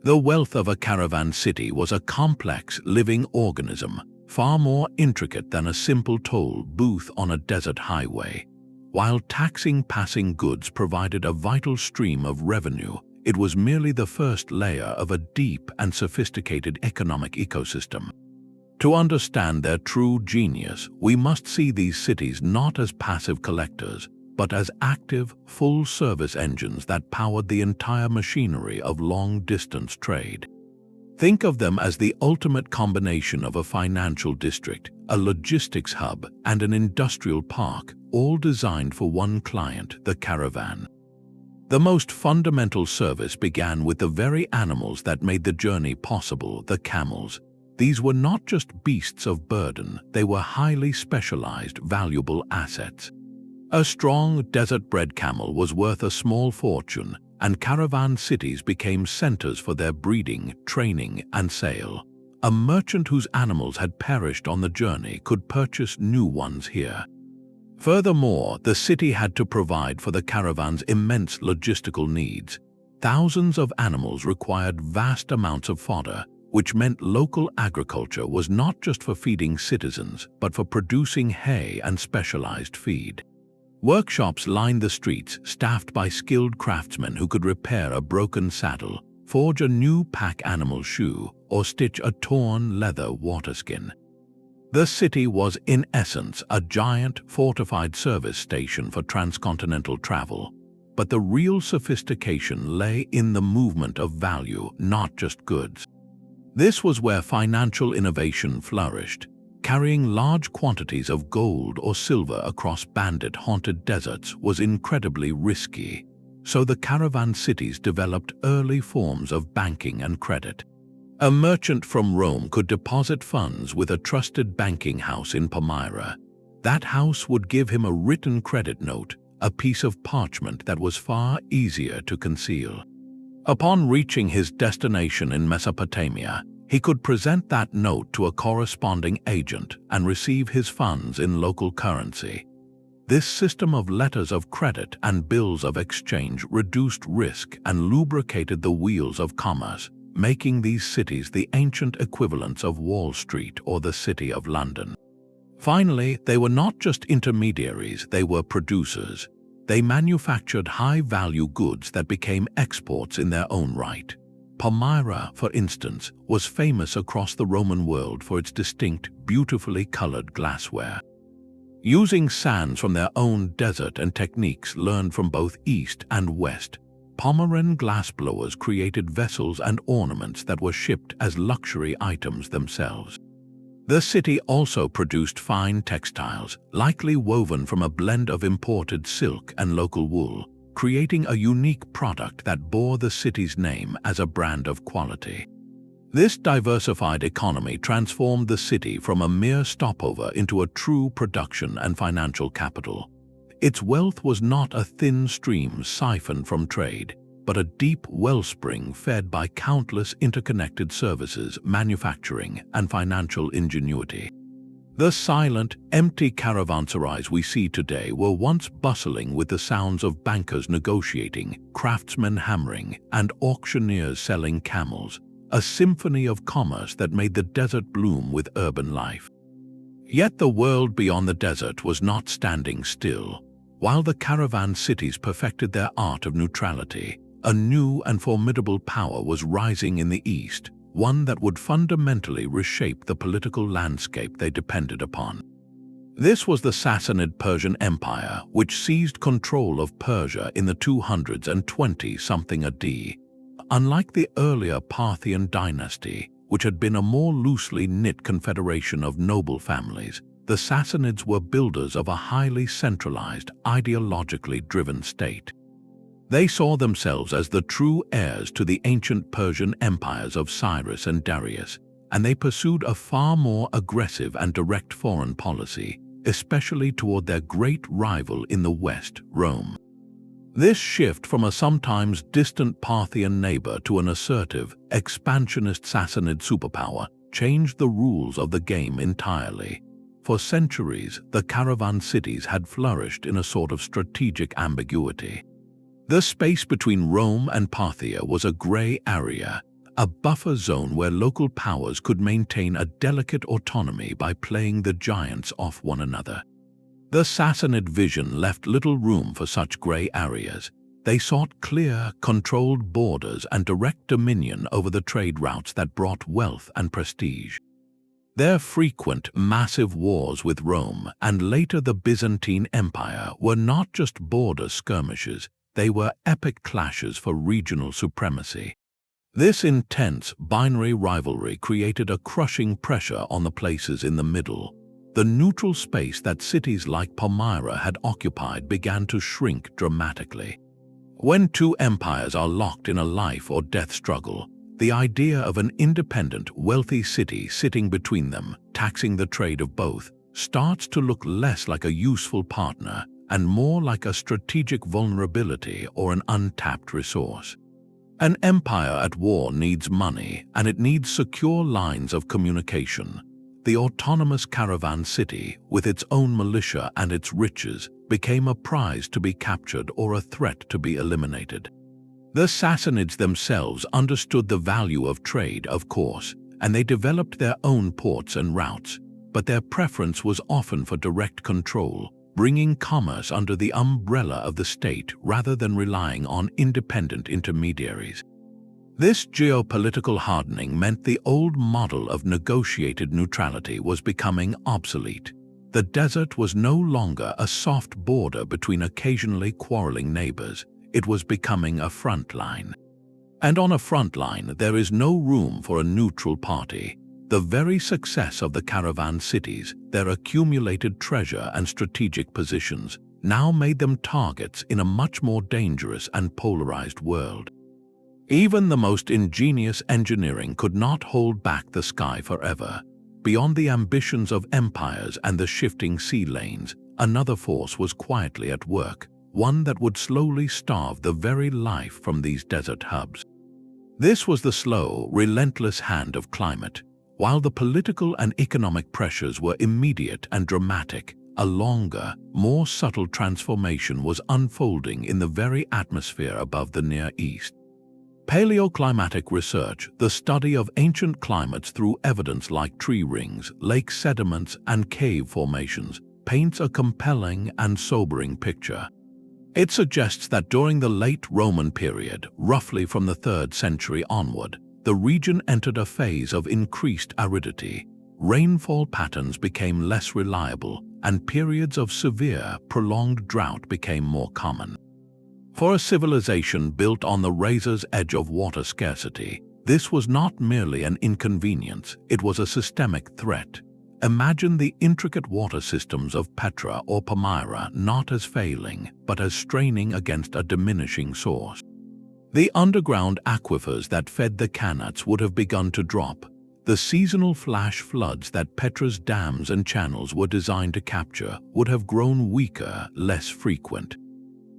The wealth of a caravan city was a complex, living organism, far more intricate than a simple toll booth on a desert highway. While taxing passing goods provided a vital stream of revenue, it was merely the first layer of a deep and sophisticated economic ecosystem. To understand their true genius, we must see these cities not as passive collectors, but as active, full-service engines that powered the entire machinery of long-distance trade. Think of them as the ultimate combination of a financial district, a logistics hub, and an industrial park, all designed for one client, the caravan. The most fundamental service began with the very animals that made the journey possible, the camels. These were not just beasts of burden, they were highly specialized, valuable assets. A strong, desert-bred camel was worth a small fortune, and caravan cities became centers for their breeding, training, and sale. A merchant whose animals had perished on the journey could purchase new ones here. Furthermore, the city had to provide for the caravan's immense logistical needs. Thousands of animals required vast amounts of fodder, which meant local agriculture was not just for feeding citizens, but for producing hay and specialized feed. Workshops lined the streets, staffed by skilled craftsmen who could repair a broken saddle, forge a new pack animal shoe, or stitch a torn leather waterskin. The city was, in essence, a giant, fortified service station for transcontinental travel. But the real sophistication lay in the movement of value, not just goods. This was where financial innovation flourished. Carrying large quantities of gold or silver across bandit-haunted deserts was incredibly risky, so the caravan cities developed early forms of banking and credit. A merchant from Rome could deposit funds with a trusted banking house in Palmyra. That house would give him a written credit note, a piece of parchment that was far easier to conceal. Upon reaching his destination in Mesopotamia, he could present that note to a corresponding agent and receive his funds in local currency. This system of letters of credit and bills of exchange reduced risk and lubricated the wheels of commerce, making these cities the ancient equivalents of Wall Street or the City of London. Finally, they were not just intermediaries, they were producers. They manufactured high-value goods that became exports in their own right. Palmyra, for instance, was famous across the Roman world for its distinct, beautifully colored glassware. Using sands from their own desert and techniques learned from both East and West, Palmyran glassblowers created vessels and ornaments that were shipped as luxury items themselves. The city also produced fine textiles, likely woven from a blend of imported silk and local wool, creating a unique product that bore the city's name as a brand of quality. This diversified economy transformed the city from a mere stopover into a true production and financial capital. Its wealth was not a thin stream siphoned from trade, but a deep wellspring fed by countless interconnected services, manufacturing, and financial ingenuity. The silent, empty caravanserais we see today were once bustling with the sounds of bankers negotiating, craftsmen hammering, and auctioneers selling camels, a symphony of commerce that made the desert bloom with urban life. Yet the world beyond the desert was not standing still. While the caravan cities perfected their art of neutrality, a new and formidable power was rising in the east, one that would fundamentally reshape the political landscape they depended upon. This was the Sassanid Persian Empire, which seized control of Persia in the 220-something AD. Unlike the earlier Parthian dynasty, which had been a more loosely knit confederation of noble families, the Sassanids were builders of a highly centralized, ideologically driven state. They saw themselves as the true heirs to the ancient Persian empires of Cyrus and Darius, and they pursued a far more aggressive and direct foreign policy, especially toward their great rival in the West, Rome. This shift from a sometimes distant Parthian neighbor to an assertive, expansionist Sassanid superpower changed the rules of the game entirely. For centuries, the caravan cities had flourished in a sort of strategic ambiguity. The space between Rome and Parthia was a gray area, a buffer zone where local powers could maintain a delicate autonomy by playing the giants off one another. The Sassanid vision left little room for such gray areas. They sought clear, controlled borders and direct dominion over the trade routes that brought wealth and prestige. Their frequent, massive wars with Rome and later the Byzantine Empire were not just border skirmishes, they were epic clashes for regional supremacy. This intense, binary rivalry created a crushing pressure on the places in the middle. The neutral space that cities like Palmyra had occupied began to shrink dramatically. When two empires are locked in a life or death struggle, the idea of an independent, wealthy city sitting between them, taxing the trade of both, starts to look less like a useful partner and more like a strategic vulnerability or an untapped resource. An empire at war needs money, and it needs secure lines of communication. The autonomous caravan city, with its own militia and its riches, became a prize to be captured or a threat to be eliminated. The Sassanids themselves understood the value of trade, of course, and they developed their own ports and routes, but their preference was often for direct control, bringing commerce under the umbrella of the state rather than relying on independent intermediaries. This geopolitical hardening meant the old model of negotiated neutrality was becoming obsolete. The desert was no longer a soft border between occasionally quarreling neighbors. It was becoming a front line. And on a front line, there is no room for a neutral party. The very success of the caravan cities, their accumulated treasure and strategic positions, now made them targets in a much more dangerous and polarized world. Even the most ingenious engineering could not hold back the sky forever. Beyond the ambitions of empires and the shifting sea lanes, another force was quietly at work, one that would slowly starve the very life from these desert hubs. This was the slow, relentless hand of climate. While the political and economic pressures were immediate and dramatic, a longer, more subtle transformation was unfolding in the very atmosphere above the Near East. Paleoclimatic research, the study of ancient climates through evidence like tree rings, lake sediments, and cave formations, paints a compelling and sobering picture. It suggests that during the late Roman period, roughly from the 3rd century onward, the region entered a phase of increased aridity. Rainfall patterns became less reliable, and periods of severe, prolonged drought became more common. For a civilization built on the razor's edge of water scarcity, this was not merely an inconvenience, it was a systemic threat. Imagine the intricate water systems of Petra or Palmyra not as failing, but as straining against a diminishing source. The underground aquifers that fed the khanats would have begun to drop. The seasonal flash floods that Petra's dams and channels were designed to capture would have grown weaker, less frequent.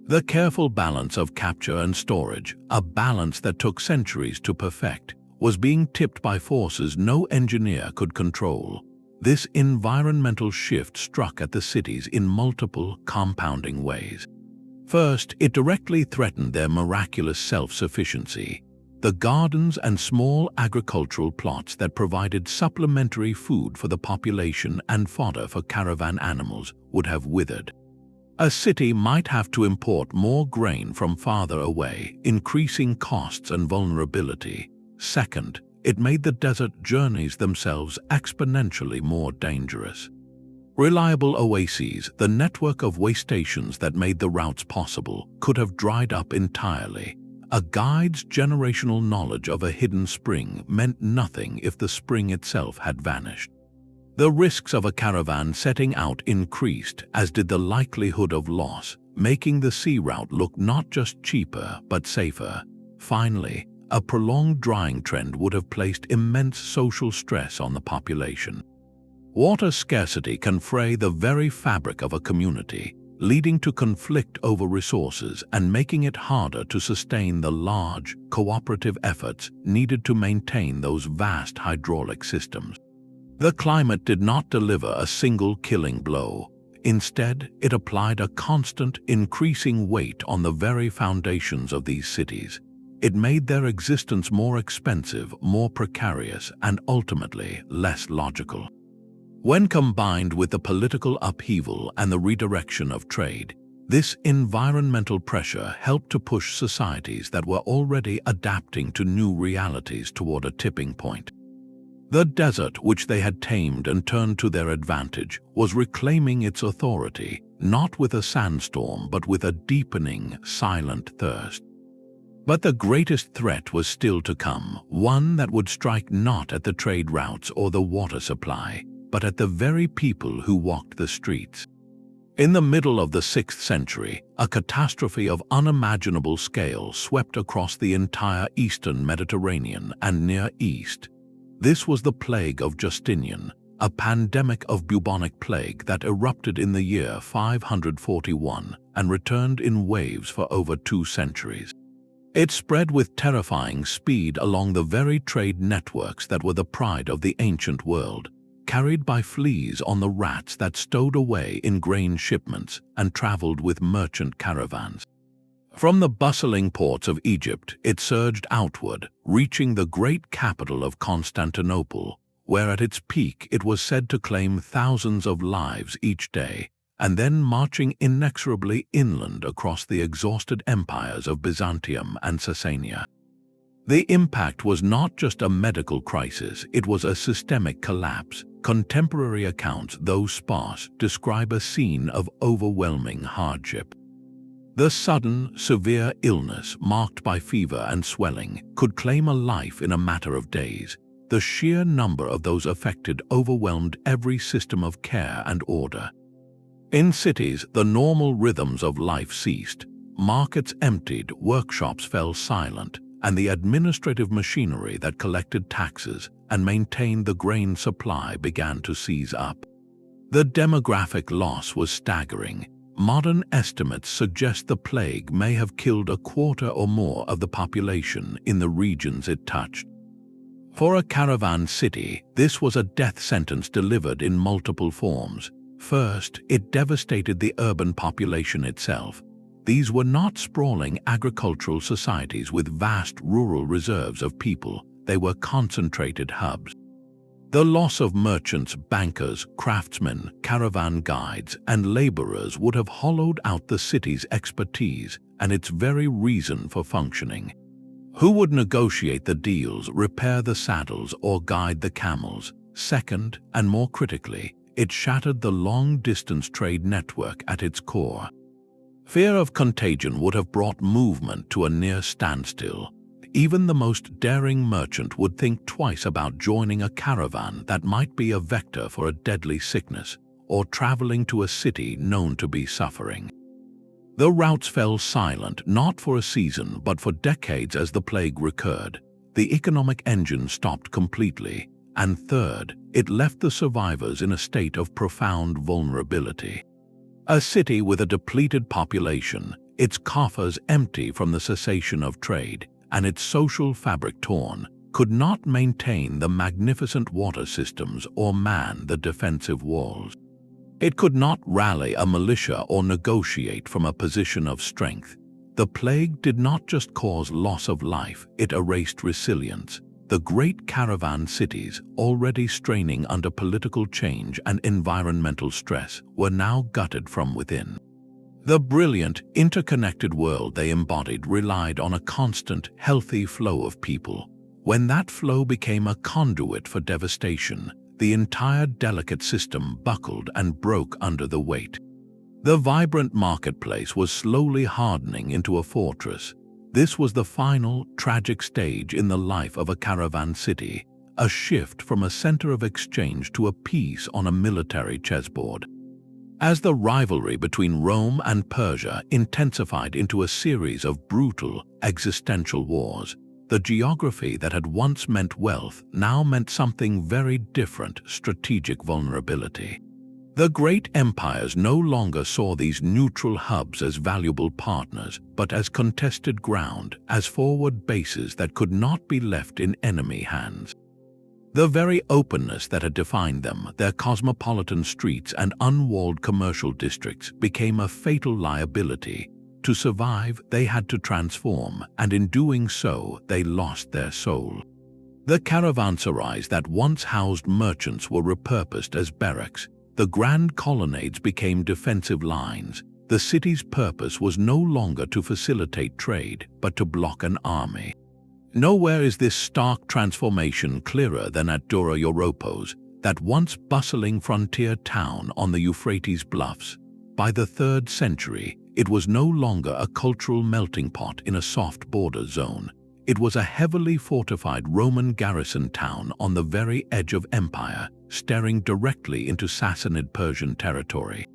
The careful balance of capture and storage, a balance that took centuries to perfect, was being tipped by forces no engineer could control. This environmental shift struck at the cities in multiple, compounding ways. First, it directly threatened their miraculous self-sufficiency. The gardens and small agricultural plots that provided supplementary food for the population and fodder for caravan animals would have withered. A city might have to import more grain from farther away, increasing costs and vulnerability. Second, it made the desert journeys themselves exponentially more dangerous. Reliable oases, the network of way stations that made the routes possible, could have dried up entirely. A guide's generational knowledge of a hidden spring meant nothing if the spring itself had vanished. The risks of a caravan setting out increased, as did the likelihood of loss, making the sea route look not just cheaper but safer. Finally, a prolonged drying trend would have placed immense social stress on the population. Water scarcity can fray the very fabric of a community, leading to conflict over resources and making it harder to sustain the large, cooperative efforts needed to maintain those vast hydraulic systems. The climate did not deliver a single killing blow. Instead, it applied a constant, increasing weight on the very foundations of these cities. It made their existence more expensive, more precarious, and ultimately less logical. When combined with the political upheaval and the redirection of trade, this environmental pressure helped to push societies that were already adapting to new realities toward a tipping point. The desert, which they had tamed and turned to their advantage, was reclaiming its authority, not with a sandstorm but with a deepening, silent thirst. But the greatest threat was still to come, one that would strike not at the trade routes or the water supply, but at the very people who walked the streets. In the middle of the 6th century, a catastrophe of unimaginable scale swept across the entire eastern Mediterranean and Near East. This was the Plague of Justinian, a pandemic of bubonic plague that erupted in the year 541 and returned in waves for over 2 centuries. It spread with terrifying speed along the very trade networks that were the pride of the ancient world, carried by fleas on the rats that stowed away in grain shipments and traveled with merchant caravans. From the bustling ports of Egypt, it surged outward, reaching the great capital of Constantinople, where at its peak it was said to claim thousands of lives each day, and then marching inexorably inland across the exhausted empires of Byzantium and Sassania. The impact was not just a medical crisis, it was a systemic collapse. Contemporary accounts, though sparse, describe a scene of overwhelming hardship. The sudden, severe illness, marked by fever and swelling, could claim a life in a matter of days. The sheer number of those affected overwhelmed every system of care and order. In cities, the normal rhythms of life ceased. Markets emptied, workshops fell silent, and the administrative machinery that collected taxes and maintained the grain supply began to seize up. The demographic loss was staggering. Modern estimates suggest the plague may have killed a quarter or more of the population in the regions it touched. For a caravan city, this was a death sentence delivered in multiple forms. First, it devastated the urban population itself. These were not sprawling agricultural societies with vast rural reserves of people. They were concentrated hubs. The loss of merchants, bankers, craftsmen, caravan guides, and laborers would have hollowed out the city's expertise and its very reason for functioning. Who would negotiate the deals, repair the saddles, or guide the camels? Second, and more critically, it shattered the long-distance trade network at its core. Fear of contagion would have brought movement to a near standstill. Even the most daring merchant would think twice about joining a caravan that might be a vector for a deadly sickness, or traveling to a city known to be suffering. The routes fell silent, not for a season, but for decades as the plague recurred. The economic engine stopped completely. And third, it left the survivors in a state of profound vulnerability. A city with a depleted population, its coffers empty from the cessation of trade, and its social fabric torn, could not maintain the magnificent water systems or man the defensive walls. It could not rally a militia or negotiate from a position of strength. The plague did not just cause loss of life, it erased resilience. The great caravan cities, already straining under political change and environmental stress, were now gutted from within. The brilliant, interconnected world they embodied relied on a constant, healthy flow of people. When that flow became a conduit for devastation, the entire delicate system buckled and broke under the weight. The vibrant marketplace was slowly hardening into a fortress. This was the final, tragic stage in the life of a caravan city, a shift from a center of exchange to a piece on a military chessboard. As the rivalry between Rome and Persia intensified into a series of brutal, existential wars, the geography that had once meant wealth now meant something very different: strategic vulnerability. The great empires no longer saw these neutral hubs as valuable partners, but as contested ground, as forward bases that could not be left in enemy hands. The very openness that had defined them, their cosmopolitan streets and unwalled commercial districts, became a fatal liability. To survive, they had to transform, and in doing so, they lost their soul. The caravanserais that once housed merchants were repurposed as barracks. The grand colonnades became defensive lines. The city's purpose was no longer to facilitate trade, but to block an army. Nowhere is this stark transformation clearer than at Dura-Europos, that once bustling frontier town on the Euphrates bluffs. By the 3rd century, it was no longer a cultural melting pot in a soft border zone. It was a heavily fortified Roman garrison town on the very edge of empire, staring directly into Sassanid Persian territory.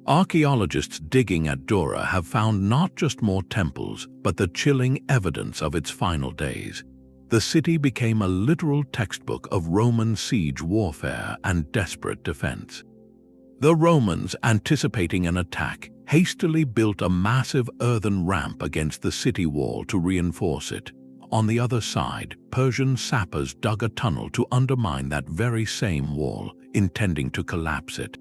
Archaeologists digging at Dura have found not just more temples, but the chilling evidence of its final days. The city became a literal textbook of Roman siege warfare and desperate defense. The Romans, anticipating an attack, hastily built a massive earthen ramp against the city wall to reinforce it. On the other side, Persian sappers dug a tunnel to undermine that very same wall, intending to collapse it.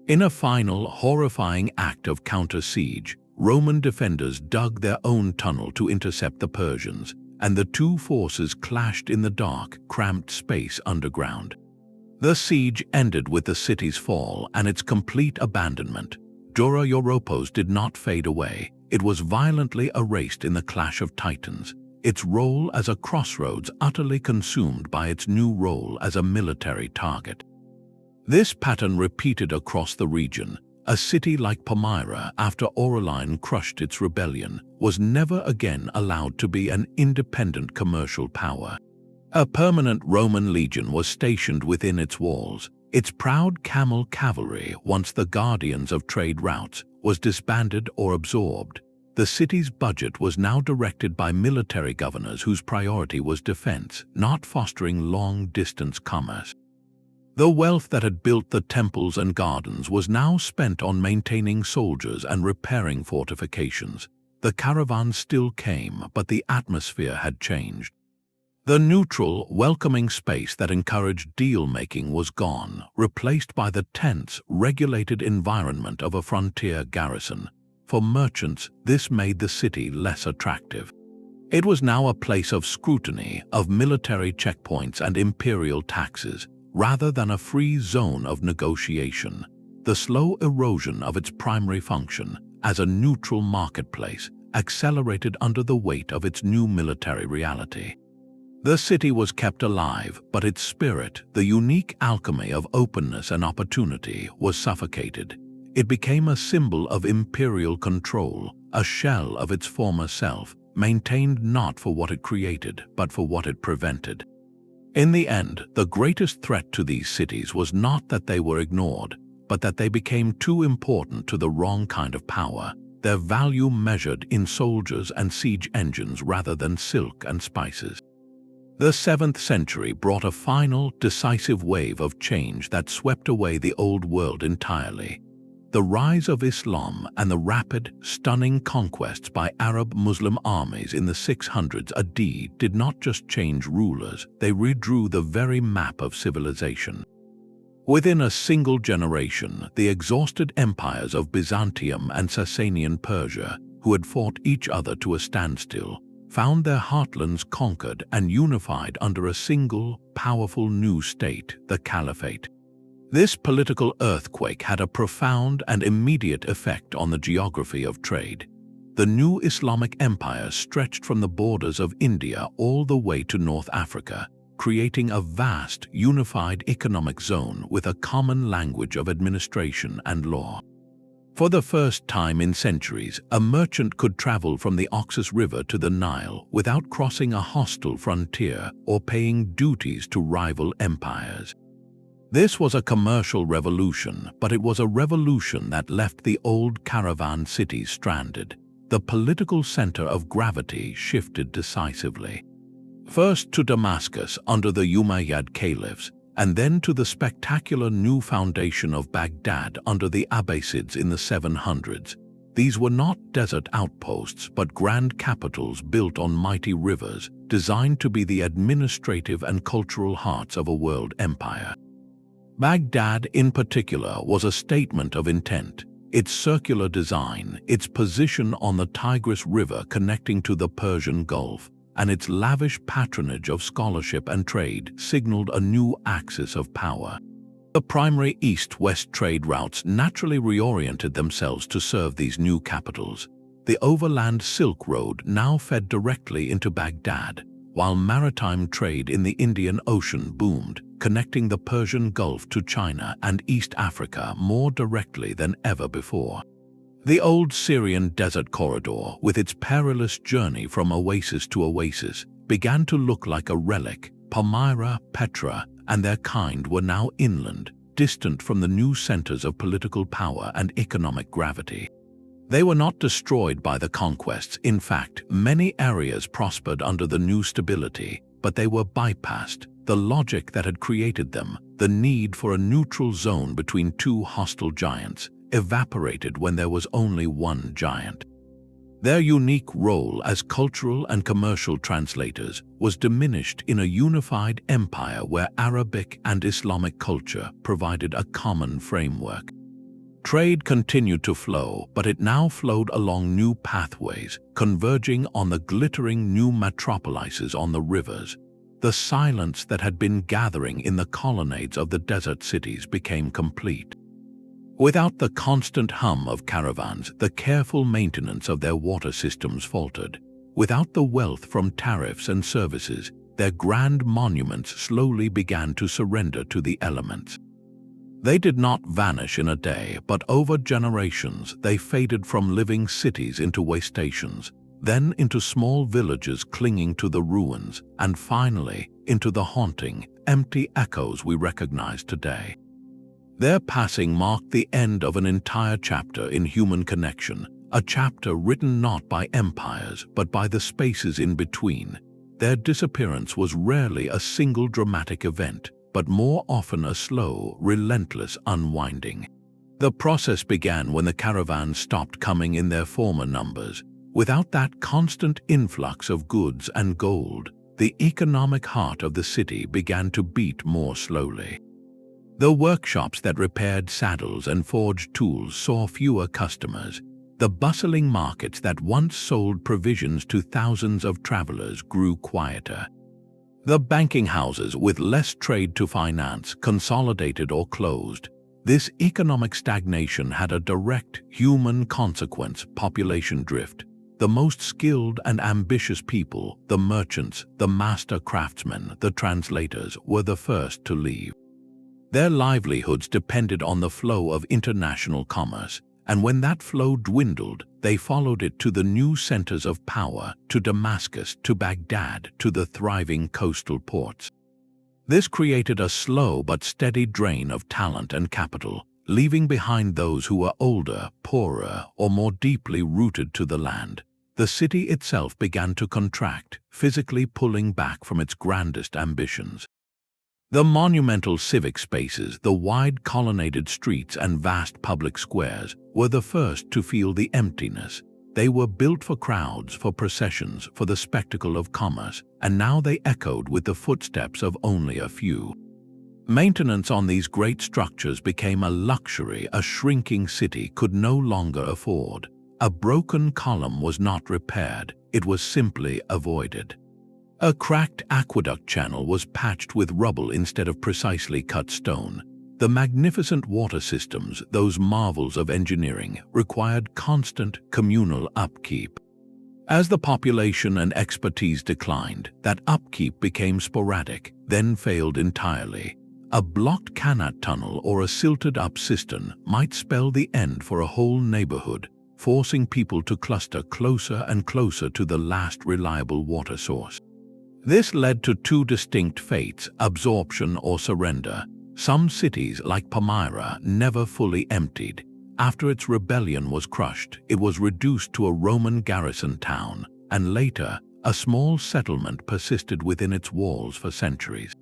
In a final, horrifying act of counter-siege, Roman defenders dug their own tunnel to intercept the Persians, and the two forces clashed in the dark, cramped space underground. The siege ended with the city's fall and its complete abandonment. Dura-Europos did not fade away. It was violently erased in the clash of titans, its role as a crossroads utterly consumed by its new role as a military target. This pattern repeated across the region. A city like Palmyra, after Aurelian crushed its rebellion, was never again allowed to be an independent commercial power. A permanent Roman legion was stationed within its walls. Its proud camel cavalry, once the guardians of trade routes, was disbanded or absorbed. The city's budget was now directed by military governors whose priority was defense, not fostering long-distance commerce. The wealth that had built the temples and gardens was now spent on maintaining soldiers and repairing fortifications. The caravans still came, but the atmosphere had changed. The neutral, welcoming space that encouraged deal-making was gone, replaced by the tense, regulated environment of a frontier garrison. For merchants, this made the city less attractive. It was now a place of scrutiny, of military checkpoints and imperial taxes. rather than a free zone of negotiation. The slow erosion of its primary function as a neutral marketplace accelerated under the weight of its new military reality. The city was kept alive, but its spirit, the unique alchemy of openness and opportunity, was suffocated. It became a symbol of imperial control, a shell of its former self, maintained not for what it created, but for what it prevented. In the end, the greatest threat to these cities was not that they were ignored, but that they became too important to the wrong kind of power, their value measured in soldiers and siege engines rather than silk and spices. The 7th century brought a final, decisive wave of change that swept away the old world entirely. The rise of Islam and the rapid, stunning conquests by Arab-Muslim armies in the 600s AD did not just change rulers, they redrew the very map of civilization. Within a single generation, the exhausted empires of Byzantium and Sasanian Persia, who had fought each other to a standstill, found their heartlands conquered and unified under a single, powerful new state, the Caliphate. This political earthquake had a profound and immediate effect on the geography of trade. The new Islamic empire stretched from the borders of India all the way to North Africa, creating a vast, unified economic zone with a common language of administration and law. For the first time in centuries, a merchant could travel from the Oxus River to the Nile without crossing a hostile frontier or paying duties to rival empires. This was a commercial revolution, but it was a revolution that left the old caravan cities stranded. The political center of gravity shifted decisively. First to Damascus under the Umayyad caliphs, and then to the spectacular new foundation of Baghdad under the Abbasids in the 700s. These were not desert outposts, but grand capitals built on mighty rivers, designed to be the administrative and cultural hearts of a world empire. Baghdad, in particular, was a statement of intent. Its circular design, its position on the Tigris River connecting to the Persian Gulf, and its lavish patronage of scholarship and trade signaled a new axis of power. The primary east-west trade routes naturally reoriented themselves to serve these new capitals. The overland Silk Road now fed directly into Baghdad, while maritime trade in the Indian Ocean boomed, connecting the Persian Gulf to China and East Africa more directly than ever before. The old Syrian Desert corridor, with its perilous journey from oasis to oasis, began to look like a relic. Palmyra, Petra, and their kind were now inland, distant from the new centers of political power and economic gravity. They were not destroyed by the conquests. In fact, many areas prospered under the new stability, but they were bypassed. The logic that had created them, the need for a neutral zone between two hostile giants, evaporated when there was only one giant. Their unique role as cultural and commercial translators was diminished in a unified empire where Arabic and Islamic culture provided a common framework. Trade continued to flow, but it now flowed along new pathways, converging on the glittering new metropolises on the rivers. The silence that had been gathering in the colonnades of the desert cities became complete. Without the constant hum of caravans, the careful maintenance of their water systems faltered. Without the wealth from tariffs and services, their grand monuments slowly began to surrender to the elements. They did not vanish in a day, but over generations they faded from living cities into waste stations, then into small villages clinging to the ruins, and finally into the haunting, empty echoes we recognize today. Their passing marked the end of an entire chapter in human connection, a chapter written not by empires but by the spaces in between. Their disappearance was rarely a single dramatic event, but more often a slow, relentless unwinding. The process began when the caravans stopped coming in their former numbers. Without that constant influx of goods and gold, the economic heart of the city began to beat more slowly. The workshops that repaired saddles and forged tools saw fewer customers. The bustling markets that once sold provisions to thousands of travelers grew quieter. The banking houses with less trade to finance consolidated or closed. This economic stagnation had a direct human consequence: population drift. The most skilled and ambitious people, the merchants, the master craftsmen, the translators, were the first to leave. Their livelihoods depended on the flow of international commerce, and when that flow dwindled, they followed it to the new centers of power, to Damascus, to Baghdad, to the thriving coastal ports. This created a slow but steady drain of talent and capital, leaving behind those who were older, poorer, or more deeply rooted to the land. The city itself began to contract, physically pulling back from its grandest ambitions. The monumental civic spaces, the wide colonnaded streets and vast public squares, were the first to feel the emptiness. They were built for crowds, for processions, for the spectacle of commerce, and now they echoed with the footsteps of only a few. Maintenance on these great structures became a luxury a shrinking city could no longer afford. A broken column was not repaired, it was simply avoided. A cracked aqueduct channel was patched with rubble instead of precisely cut stone. The magnificent water systems, those marvels of engineering, required constant communal upkeep. As the population and expertise declined, that upkeep became sporadic, then failed entirely. A blocked canal tunnel or a silted-up cistern might spell the end for a whole neighborhood, forcing people to cluster closer and closer to the last reliable water source. This led to two distinct fates: absorption or surrender. Some cities, like Palmyra, never fully emptied. After its rebellion was crushed, it was reduced to a Roman garrison town, and later, a small settlement persisted within its walls for centuries.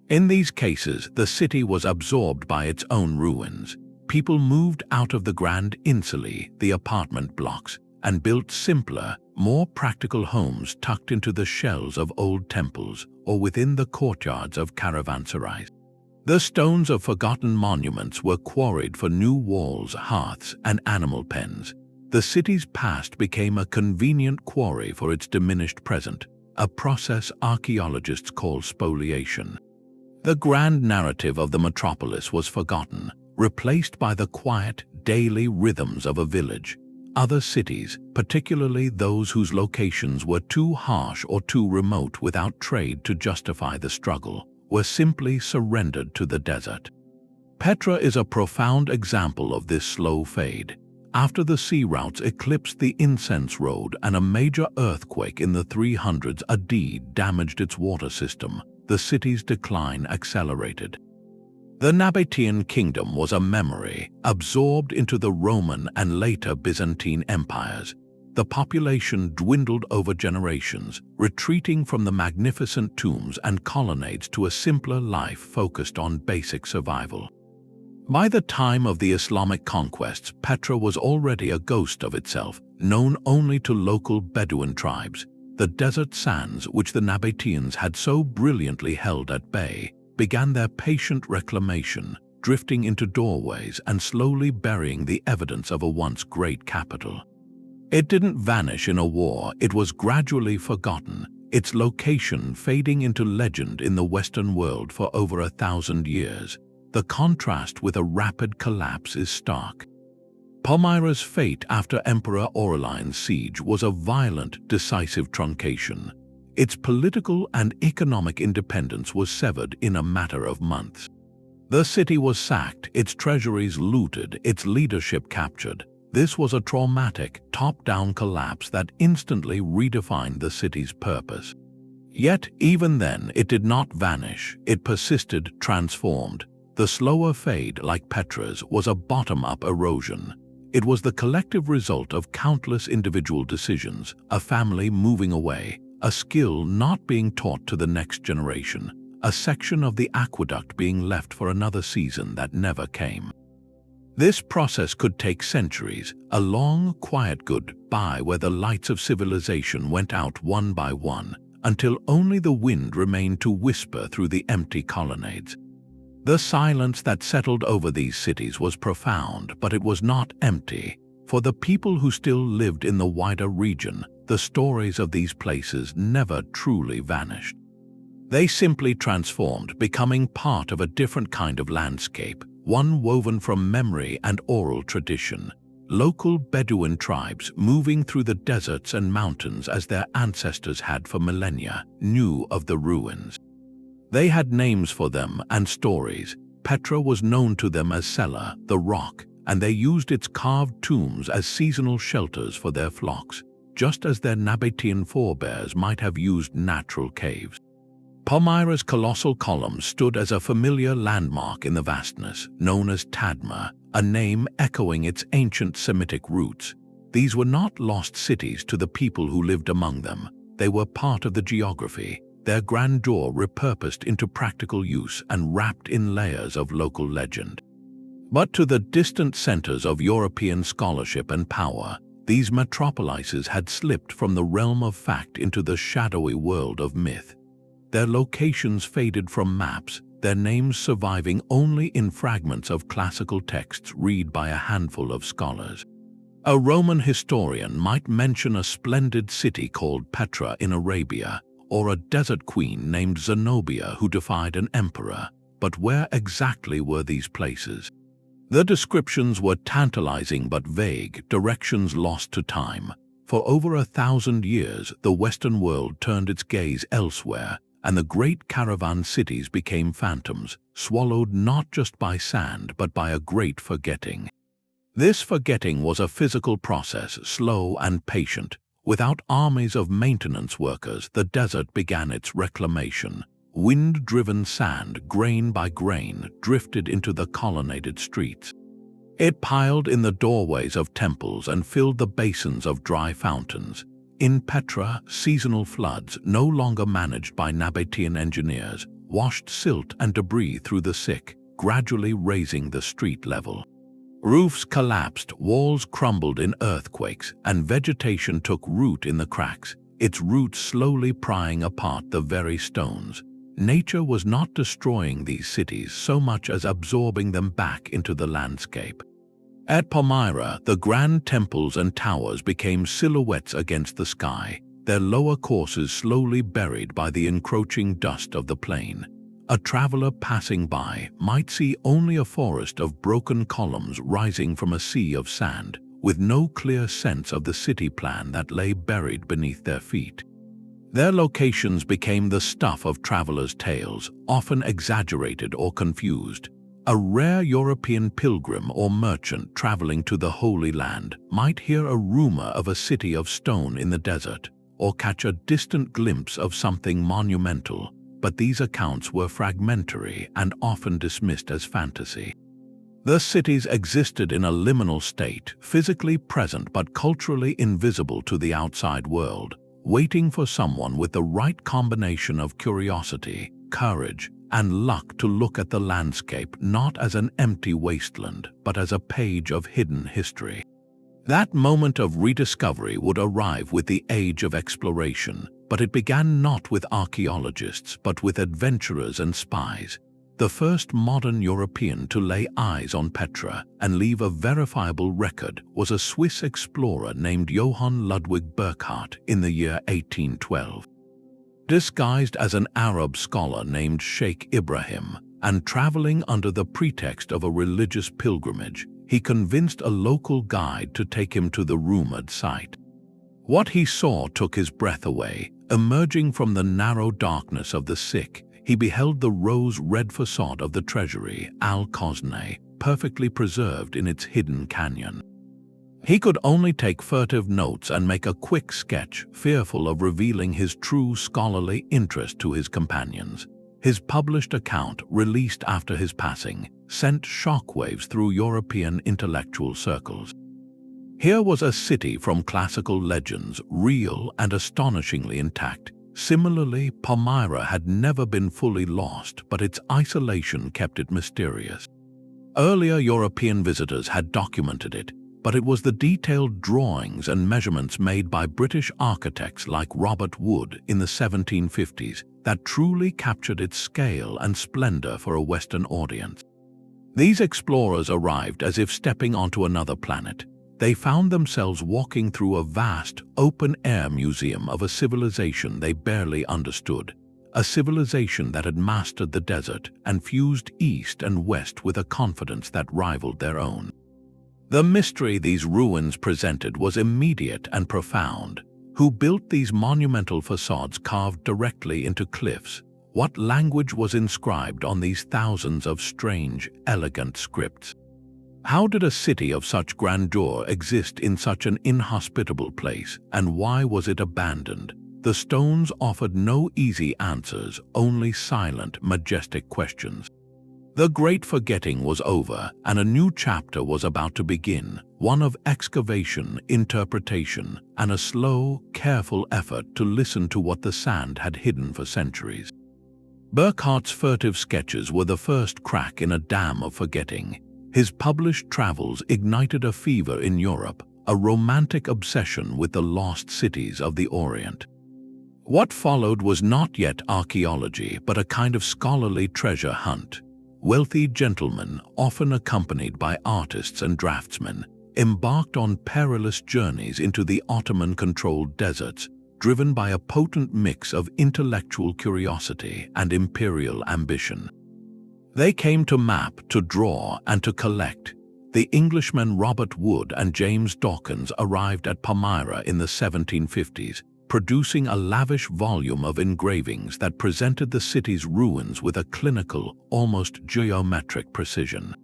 In these cases, the city was absorbed by its own ruins. People moved out of the grand insulae, the apartment blocks, and built simpler, more practical homes tucked into the shells of old temples or within the courtyards of caravanserais. The stones of forgotten monuments were quarried for new walls, hearths, and animal pens. The city's past became a convenient quarry for its diminished present, a process archaeologists call spoliation. The grand narrative of the metropolis was forgotten, replaced by the quiet, daily rhythms of a village. Other cities, particularly those whose locations were too harsh or too remote without trade to justify the struggle, were simply surrendered to the desert. Petra is a profound example of this slow fade. After the sea routes eclipsed the incense road and a major earthquake in the 300s AD damaged its water system, the city's decline accelerated. The Nabataean kingdom was a memory, absorbed into the Roman and later Byzantine empires. The population dwindled over generations, retreating from the magnificent tombs and colonnades to a simpler life focused on basic survival. By the time of the Islamic conquests, Petra was already a ghost of itself, known only to local Bedouin tribes. The desert sands, which the Nabataeans had so brilliantly held at bay, began their patient reclamation, drifting into doorways and slowly burying the evidence of a once great capital. It didn't vanish in a war, it was gradually forgotten, its location fading into legend in the Western world for over 1,000 years. The contrast with a rapid collapse is stark. Palmyra's fate after Emperor Aurelian's siege was a violent, decisive truncation. Its political and economic independence was severed in a matter of months. The city was sacked, its treasuries looted, its leadership captured. This was a traumatic, top-down collapse that instantly redefined the city's purpose. Yet, even then, it did not vanish. It persisted, transformed. The slower fade, like Petra's, was a bottom-up erosion. It was the collective result of countless individual decisions, a family moving away, a skill not being taught to the next generation, a section of the aqueduct being left for another season that never came. This process could take centuries, a long, quiet goodbye where the lights of civilization went out one by one, until only the wind remained to whisper through the empty colonnades. The silence that settled over these cities was profound, but it was not empty. For the people who still lived in the wider region, the stories of these places never truly vanished. They simply transformed, becoming part of a different kind of landscape, one woven from memory and oral tradition. Local Bedouin tribes moving through the deserts and mountains as their ancestors had for millennia knew of the ruins. They had names for them and stories. Petra was known to them as Sela, the rock, and they used its carved tombs as seasonal shelters for their flocks, just as their Nabataean forebears might have used natural caves. Palmyra's colossal columns stood as a familiar landmark in the vastness, known as Tadma, a name echoing its ancient Semitic roots. These were not lost cities to the people who lived among them. They were part of the geography, their grandeur repurposed into practical use and wrapped in layers of local legend. But to the distant centers of European scholarship and power, these metropolises had slipped from the realm of fact into the shadowy world of myth. Their locations faded from maps, their names surviving only in fragments of classical texts read by a handful of scholars. A Roman historian might mention a splendid city called Petra in Arabia, or a desert queen named Zenobia who defied an emperor, but where exactly were these places? The descriptions were tantalizing but vague, directions lost to time. For over 1,000 years, the Western world turned its gaze elsewhere, and the great caravan cities became phantoms, swallowed not just by sand but by a great forgetting. This forgetting was a physical process, slow and patient. Without armies of maintenance workers, the desert began its reclamation. Wind-driven sand, grain by grain, drifted into the colonnaded streets. It piled in the doorways of temples and filled the basins of dry fountains. In Petra, seasonal floods, no longer managed by Nabataean engineers, washed silt and debris through the sick, gradually raising the street level. Roofs collapsed, walls crumbled in earthquakes, and vegetation took root in the cracks, its roots slowly prying apart the very stones. Nature was not destroying these cities so much as absorbing them back into the landscape. At Palmyra, the grand temples and towers became silhouettes against the sky, their lower courses slowly buried by the encroaching dust of the plain. A traveler passing by might see only a forest of broken columns rising from a sea of sand, with no clear sense of the city plan that lay buried beneath their feet. Their locations became the stuff of travelers' tales, often exaggerated or confused. A rare European pilgrim or merchant traveling to the Holy Land might hear a rumor of a city of stone in the desert, or catch a distant glimpse of something monumental, but these accounts were fragmentary and often dismissed as fantasy. The cities existed in a liminal state, physically present but culturally invisible to the outside world, waiting for someone with the right combination of curiosity, courage, and luck to look at the landscape not as an empty wasteland, but as a page of hidden history. That moment of rediscovery would arrive with the age of exploration, but it began not with archaeologists but with adventurers and spies. The first modern European to lay eyes on Petra and leave a verifiable record was a Swiss explorer named Johann Ludwig Burckhardt in the year 1812. Disguised as an Arab scholar named Sheikh Ibrahim, and traveling under the pretext of a religious pilgrimage, he convinced a local guide to take him to the rumored site. What he saw took his breath away. Emerging from the narrow darkness of the sick, he beheld the rose-red facade of the treasury, Al-Khosneh, perfectly preserved in its hidden canyon. He could only take furtive notes and make a quick sketch, fearful of revealing his true scholarly interest to his companions. His published account, released after his passing, sent shockwaves through European intellectual circles. Here was a city from classical legends, real and astonishingly intact. Similarly, Palmyra had never been fully lost, but its isolation kept it mysterious. Earlier European visitors had documented it, but it was the detailed drawings and measurements made by British architects like Robert Wood in the 1750s that truly captured its scale and splendor for a Western audience. These explorers arrived as if stepping onto another planet. They found themselves walking through a vast, open-air museum of a civilization they barely understood, a civilization that had mastered the desert and fused east and west with a confidence that rivaled their own. The mystery these ruins presented was immediate and profound. Who built these monumental facades carved directly into cliffs? What language was inscribed on these thousands of strange, elegant scripts? How did a city of such grandeur exist in such an inhospitable place, and why was it abandoned? The stones offered no easy answers, only silent, majestic questions. The Great Forgetting was over, and a new chapter was about to begin, one of excavation, interpretation, and a slow, careful effort to listen to what the sand had hidden for centuries. Burckhardt's furtive sketches were the first crack in a dam of forgetting. His published travels ignited a fever in Europe, a romantic obsession with the lost cities of the Orient. What followed was not yet archaeology, but a kind of scholarly treasure hunt. Wealthy gentlemen, often accompanied by artists and draftsmen, embarked on perilous journeys into the Ottoman-controlled deserts, driven by a potent mix of intellectual curiosity and imperial ambition. They came to map, to draw, and to collect. The Englishmen Robert Wood and James Dawkins arrived at Palmyra in the 1750s, producing a lavish volume of engravings that presented the city's ruins with a clinical, almost geometric precision.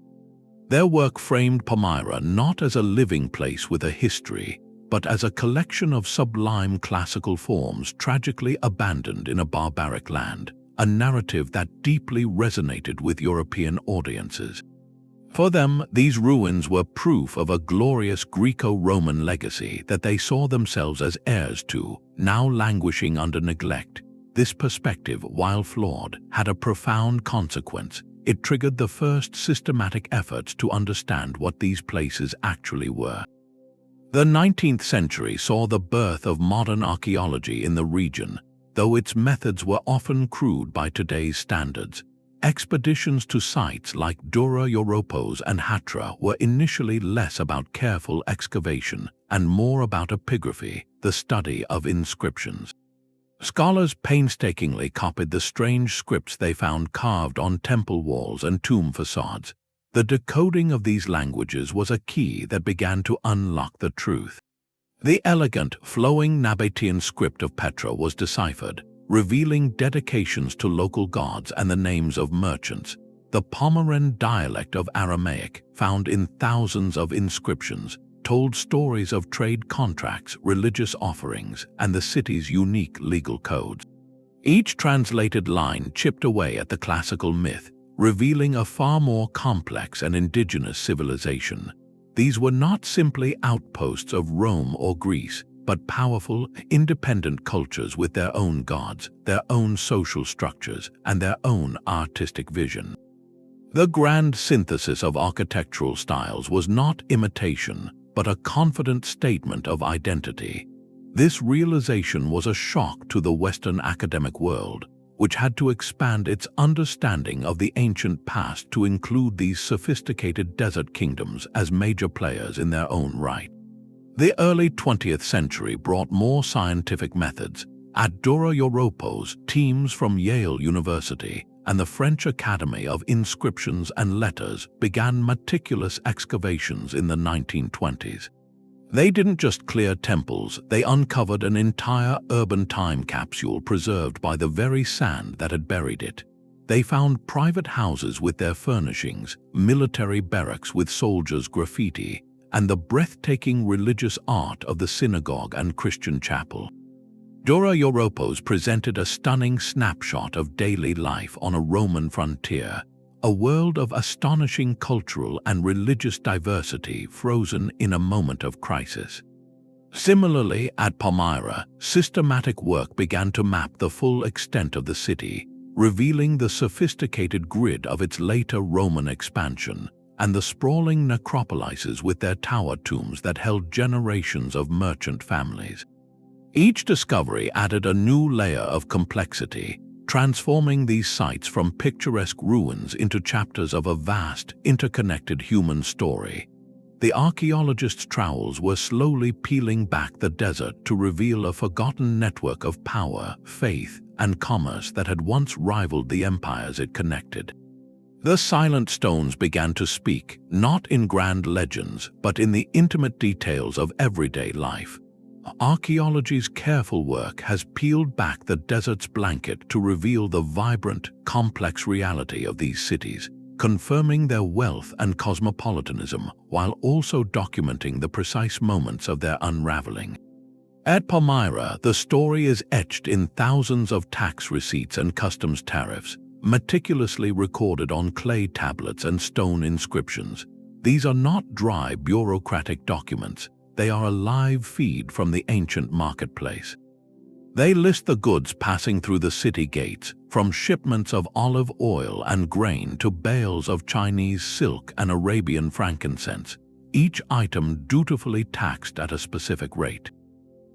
Their work framed Palmyra not as a living place with a history, but as a collection of sublime classical forms tragically abandoned in a barbaric land, a narrative that deeply resonated with European audiences. For them, these ruins were proof of a glorious Greco-Roman legacy that they saw themselves as heirs to, now languishing under neglect. This perspective, while flawed, had a profound consequence. It triggered the first systematic efforts to understand what these places actually were. The 19th century saw the birth of modern archaeology in the region, though its methods were often crude by today's standards. Expeditions to sites like Dura-Europos and Hatra were initially less about careful excavation and more about epigraphy, the study of inscriptions. Scholars painstakingly copied the strange scripts they found carved on temple walls and tomb facades. The decoding of these languages was a key that began to unlock the truth. The elegant, flowing Nabataean script of Petra was deciphered, revealing dedications to local gods and the names of merchants. The Palmyran dialect of Aramaic, found in thousands of inscriptions, told stories of trade contracts, religious offerings, and the city's unique legal codes. Each translated line chipped away at the classical myth, revealing a far more complex and indigenous civilization. These were not simply outposts of Rome or Greece, but powerful, independent cultures with their own gods, their own social structures, and their own artistic vision. The grand synthesis of architectural styles was not imitation, but a confident statement of identity. This realization was a shock to the Western academic world, which had to expand its understanding of the ancient past to include these sophisticated desert kingdoms as major players in their own right. The early 20th century brought more scientific methods. At Dura-Europos, teams from Yale University and the French Academy of Inscriptions and Letters began meticulous excavations in the 1920s. They didn't just clear temples, they uncovered an entire urban time capsule preserved by the very sand that had buried it. They found private houses with their furnishings, military barracks with soldiers' graffiti, and the breathtaking religious art of the synagogue and Christian chapel. Dura-Europos presented a stunning snapshot of daily life on a Roman frontier, a world of astonishing cultural and religious diversity frozen in a moment of crisis. Similarly, at Palmyra, systematic work began to map the full extent of the city, revealing the sophisticated grid of its later Roman expansion, and the sprawling necropolises with their tower tombs that held generations of merchant families. Each discovery added a new layer of complexity, transforming these sites from picturesque ruins into chapters of a vast, interconnected human story. The archaeologists' trowels were slowly peeling back the desert to reveal a forgotten network of power, faith, and commerce that had once rivaled the empires it connected. The silent stones began to speak, not in grand legends, but in the intimate details of everyday life. Archaeology's careful work has peeled back the desert's blanket to reveal the vibrant, complex reality of these cities, confirming their wealth and cosmopolitanism while also documenting the precise moments of their unraveling. At Palmyra, the story is etched in thousands of tax receipts and customs tariffs, meticulously recorded on clay tablets and stone inscriptions. These are not dry bureaucratic documents. They are a live feed from the ancient marketplace. They list the goods passing through the city gates, from shipments of olive oil and grain to bales of Chinese silk and Arabian frankincense, each item dutifully taxed at a specific rate.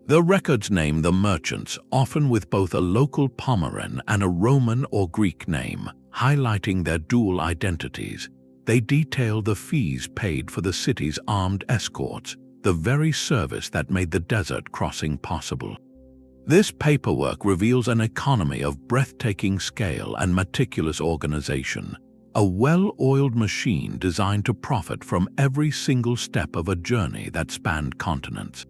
The records name the merchants, often with both a local Palmyran and a Roman or Greek name, highlighting their dual identities. They detail the fees paid for the city's armed escorts, the very service that made the desert crossing possible. This paperwork reveals an economy of breathtaking scale and meticulous organization, a well-oiled machine designed to profit from every single step of a journey that spanned continents.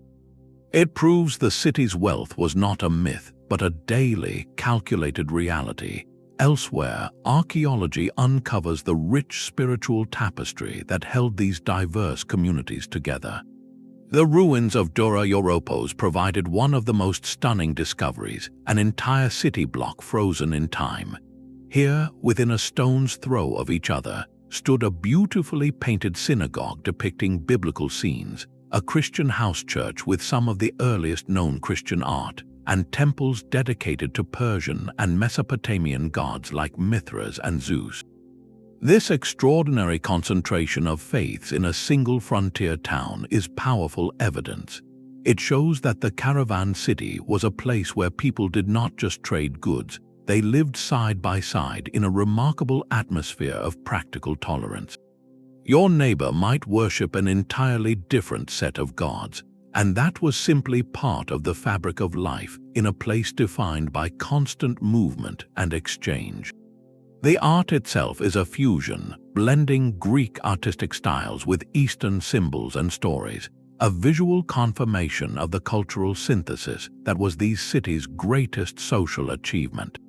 It proves the city's wealth was not a myth, but a daily, calculated reality. Elsewhere, archaeology uncovers the rich spiritual tapestry that held these diverse communities together. The ruins of Dura-Europos provided one of the most stunning discoveries, an entire city block frozen in time. Here, within a stone's throw of each other, stood a beautifully painted synagogue depicting biblical scenes, a Christian house church with some of the earliest known Christian art, and temples dedicated to Persian and Mesopotamian gods like Mithras and Zeus. This extraordinary concentration of faiths in a single frontier town is powerful evidence. It shows that the caravan city was a place where people did not just trade goods, they lived side by side in a remarkable atmosphere of practical tolerance. Your neighbor might worship an entirely different set of gods, and that was simply part of the fabric of life in a place defined by constant movement and exchange. The art itself is a fusion, blending Greek artistic styles with Eastern symbols and stories, a visual confirmation of the cultural synthesis that was these cities' greatest social achievement.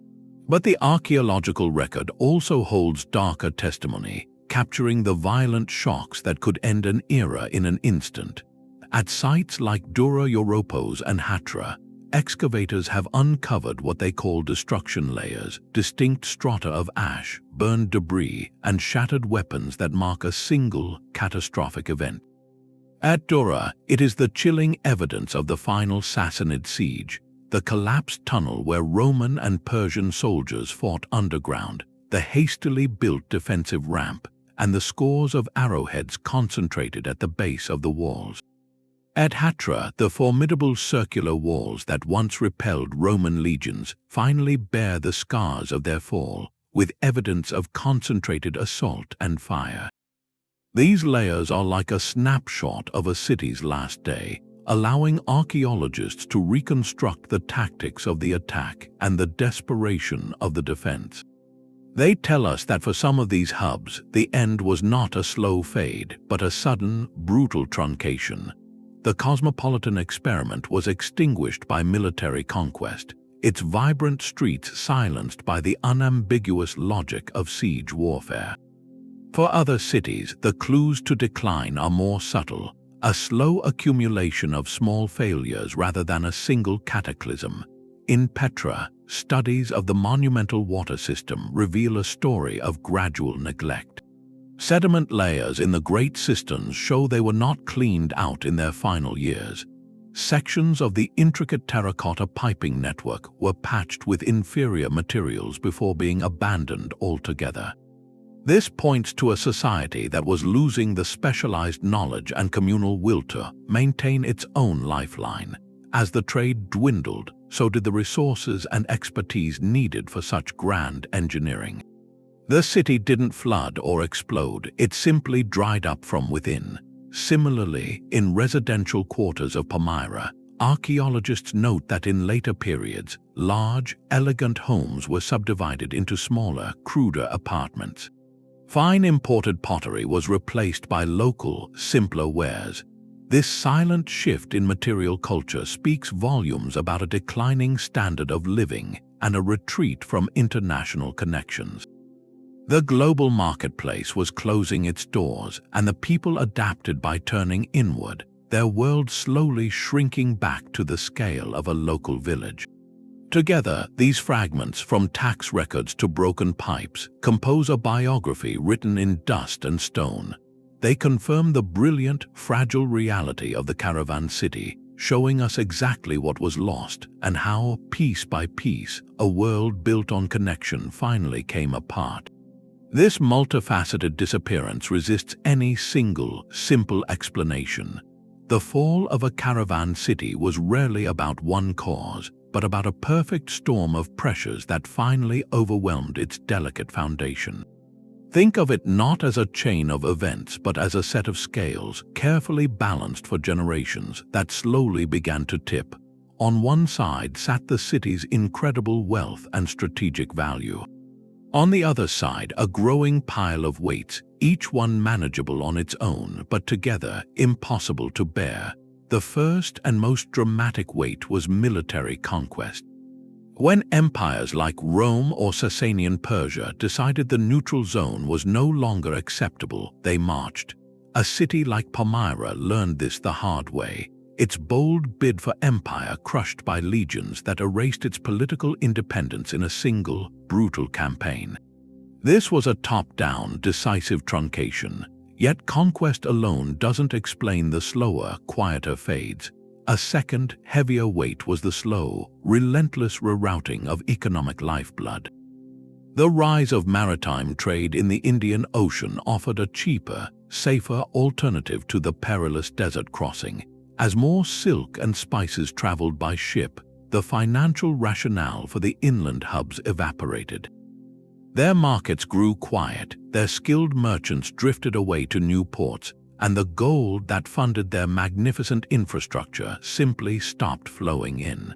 But the archaeological record also holds darker testimony, capturing the violent shocks that could end an era in an instant. At sites like Dura-Europos and Hatra, excavators have uncovered what they call destruction layers, distinct strata of ash, burned debris, and shattered weapons that mark a single, catastrophic event. At Dura, it is the chilling evidence of the final Sassanid siege, the collapsed tunnel where Roman and Persian soldiers fought underground, the hastily built defensive ramp, and the scores of arrowheads concentrated at the base of the walls. At Hatra, the formidable circular walls that once repelled Roman legions finally bear the scars of their fall, with evidence of concentrated assault and fire. These layers are like a snapshot of a city's last day, allowing archaeologists to reconstruct the tactics of the attack and the desperation of the defense. They tell us that for some of these hubs, the end was not a slow fade, but a sudden, brutal truncation. The cosmopolitan experiment was extinguished by military conquest, its vibrant streets silenced by the unambiguous logic of siege warfare. For other cities, the clues to decline are more subtle, a slow accumulation of small failures rather than a single cataclysm. In Petra, studies of the monumental water system reveal a story of gradual neglect. Sediment layers in the great cisterns show they were not cleaned out in their final years. Sections of the intricate terracotta piping network were patched with inferior materials before being abandoned altogether. This points to a society that was losing the specialized knowledge and communal will to maintain its own lifeline. As the trade dwindled, so did the resources and expertise needed for such grand engineering. The city didn't flood or explode, it simply dried up from within. Similarly, in residential quarters of Palmyra, Archaeologists note that in later periods, large, elegant homes were subdivided into smaller, cruder apartments. Fine imported pottery was replaced by local, simpler wares. This silent shift in material culture speaks volumes about a declining standard of living and a retreat from international connections. The global marketplace was closing its doors, and the people adapted by turning inward, their world slowly shrinking back to the scale of a local village. Together, these fragments, from tax records to broken pipes, compose a biography written in dust and stone. They confirm the brilliant, fragile reality of the caravan city, showing us exactly what was lost and how, piece by piece, a world built on connection finally came apart. This multifaceted disappearance resists any single, simple explanation. The fall of a caravan city was rarely about one cause, but about a perfect storm of pressures that finally overwhelmed its delicate foundation. Think of it not as a chain of events, but as a set of scales, carefully balanced for generations, that slowly began to tip. On one side sat the city's incredible wealth and strategic value. On the other side, a growing pile of weights, each one manageable on its own, but together impossible to bear. The first and most dramatic weight was military conquest. When empires like Rome or Sasanian Persia decided the neutral zone was no longer acceptable, they marched. A city like Palmyra learned this the hard way, its bold bid for empire crushed by legions that erased its political independence in a single, brutal campaign. This was a top-down, decisive truncation, yet conquest alone doesn't explain the slower, quieter fades. A second, heavier weight was the slow, relentless rerouting of economic lifeblood. The rise of maritime trade in the Indian Ocean offered a cheaper, safer alternative to the perilous desert crossing. As more silk and spices traveled by ship, the financial rationale for the inland hubs evaporated. Their markets grew quiet, their skilled merchants drifted away to new ports, and the gold that funded their magnificent infrastructure simply stopped flowing in.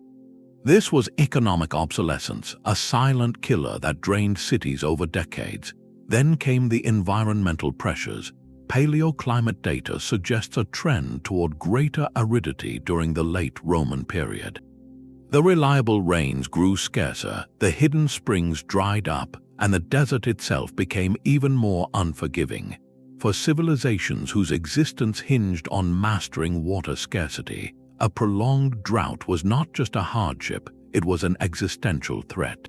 This was economic obsolescence, a silent killer that drained cities over decades. Then came the environmental pressures. Paleoclimate data suggests a trend toward greater aridity during the late Roman period. The reliable rains grew scarcer, the hidden springs dried up, and the desert itself became even more unforgiving. For civilizations whose existence hinged on mastering water scarcity, a prolonged drought was not just a hardship, it was an existential threat.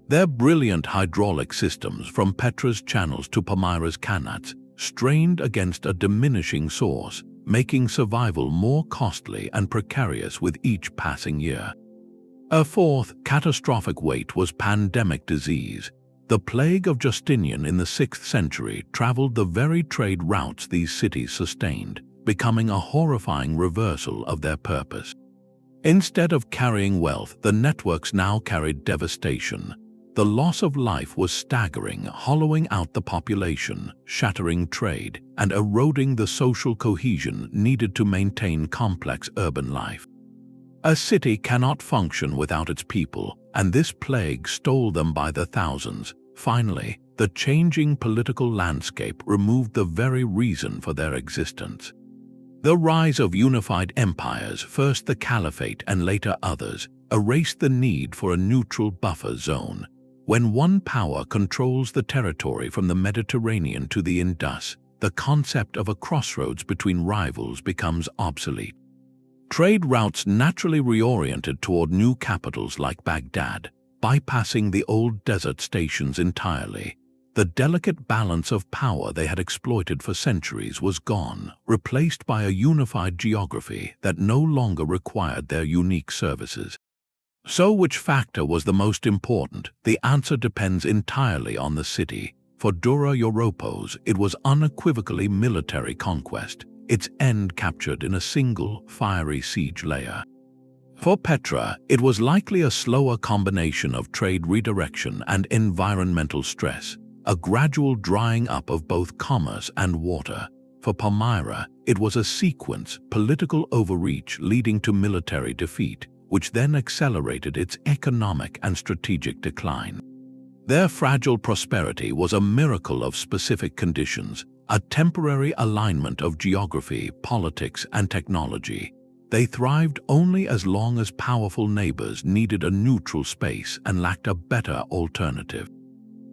Their brilliant hydraulic systems, from Petra's channels to Palmyra's kanats, strained against a diminishing source, making survival more costly and precarious with each passing year. A fourth, catastrophic weight was pandemic disease. The Plague of Justinian in the 6th century traveled the very trade routes these cities sustained, becoming a horrifying reversal of their purpose. Instead of carrying wealth, the networks now carried devastation. The loss of life was staggering, hollowing out the population, shattering trade, and eroding the social cohesion needed to maintain complex urban life. A city cannot function without its people, and this plague stole them by the thousands. Finally, the changing political landscape removed the very reason for their existence. The rise of unified empires, first the Caliphate and later others, erased the need for a neutral buffer zone. When one power controls the territory from the Mediterranean to the Indus, the concept of a crossroads between rivals becomes obsolete. Trade routes naturally reoriented toward new capitals like Baghdad, bypassing the old desert stations entirely. The delicate balance of power they had exploited for centuries was gone, replaced by a unified geography that no longer required their unique services. So which factor was the most important? The answer depends entirely on the city. For Dura-Europos, it was unequivocally military conquest, its end captured in a single, fiery siege layer. For Petra, it was likely a slower combination of trade redirection and environmental stress, a gradual drying up of both commerce and water. For Palmyra, It was a sequence, political overreach leading to military defeat, which then accelerated its economic and strategic decline. Their fragile prosperity was a miracle of specific conditions, a temporary alignment of geography, politics, and technology. They thrived only as long as powerful neighbors needed a neutral space and lacked a better alternative.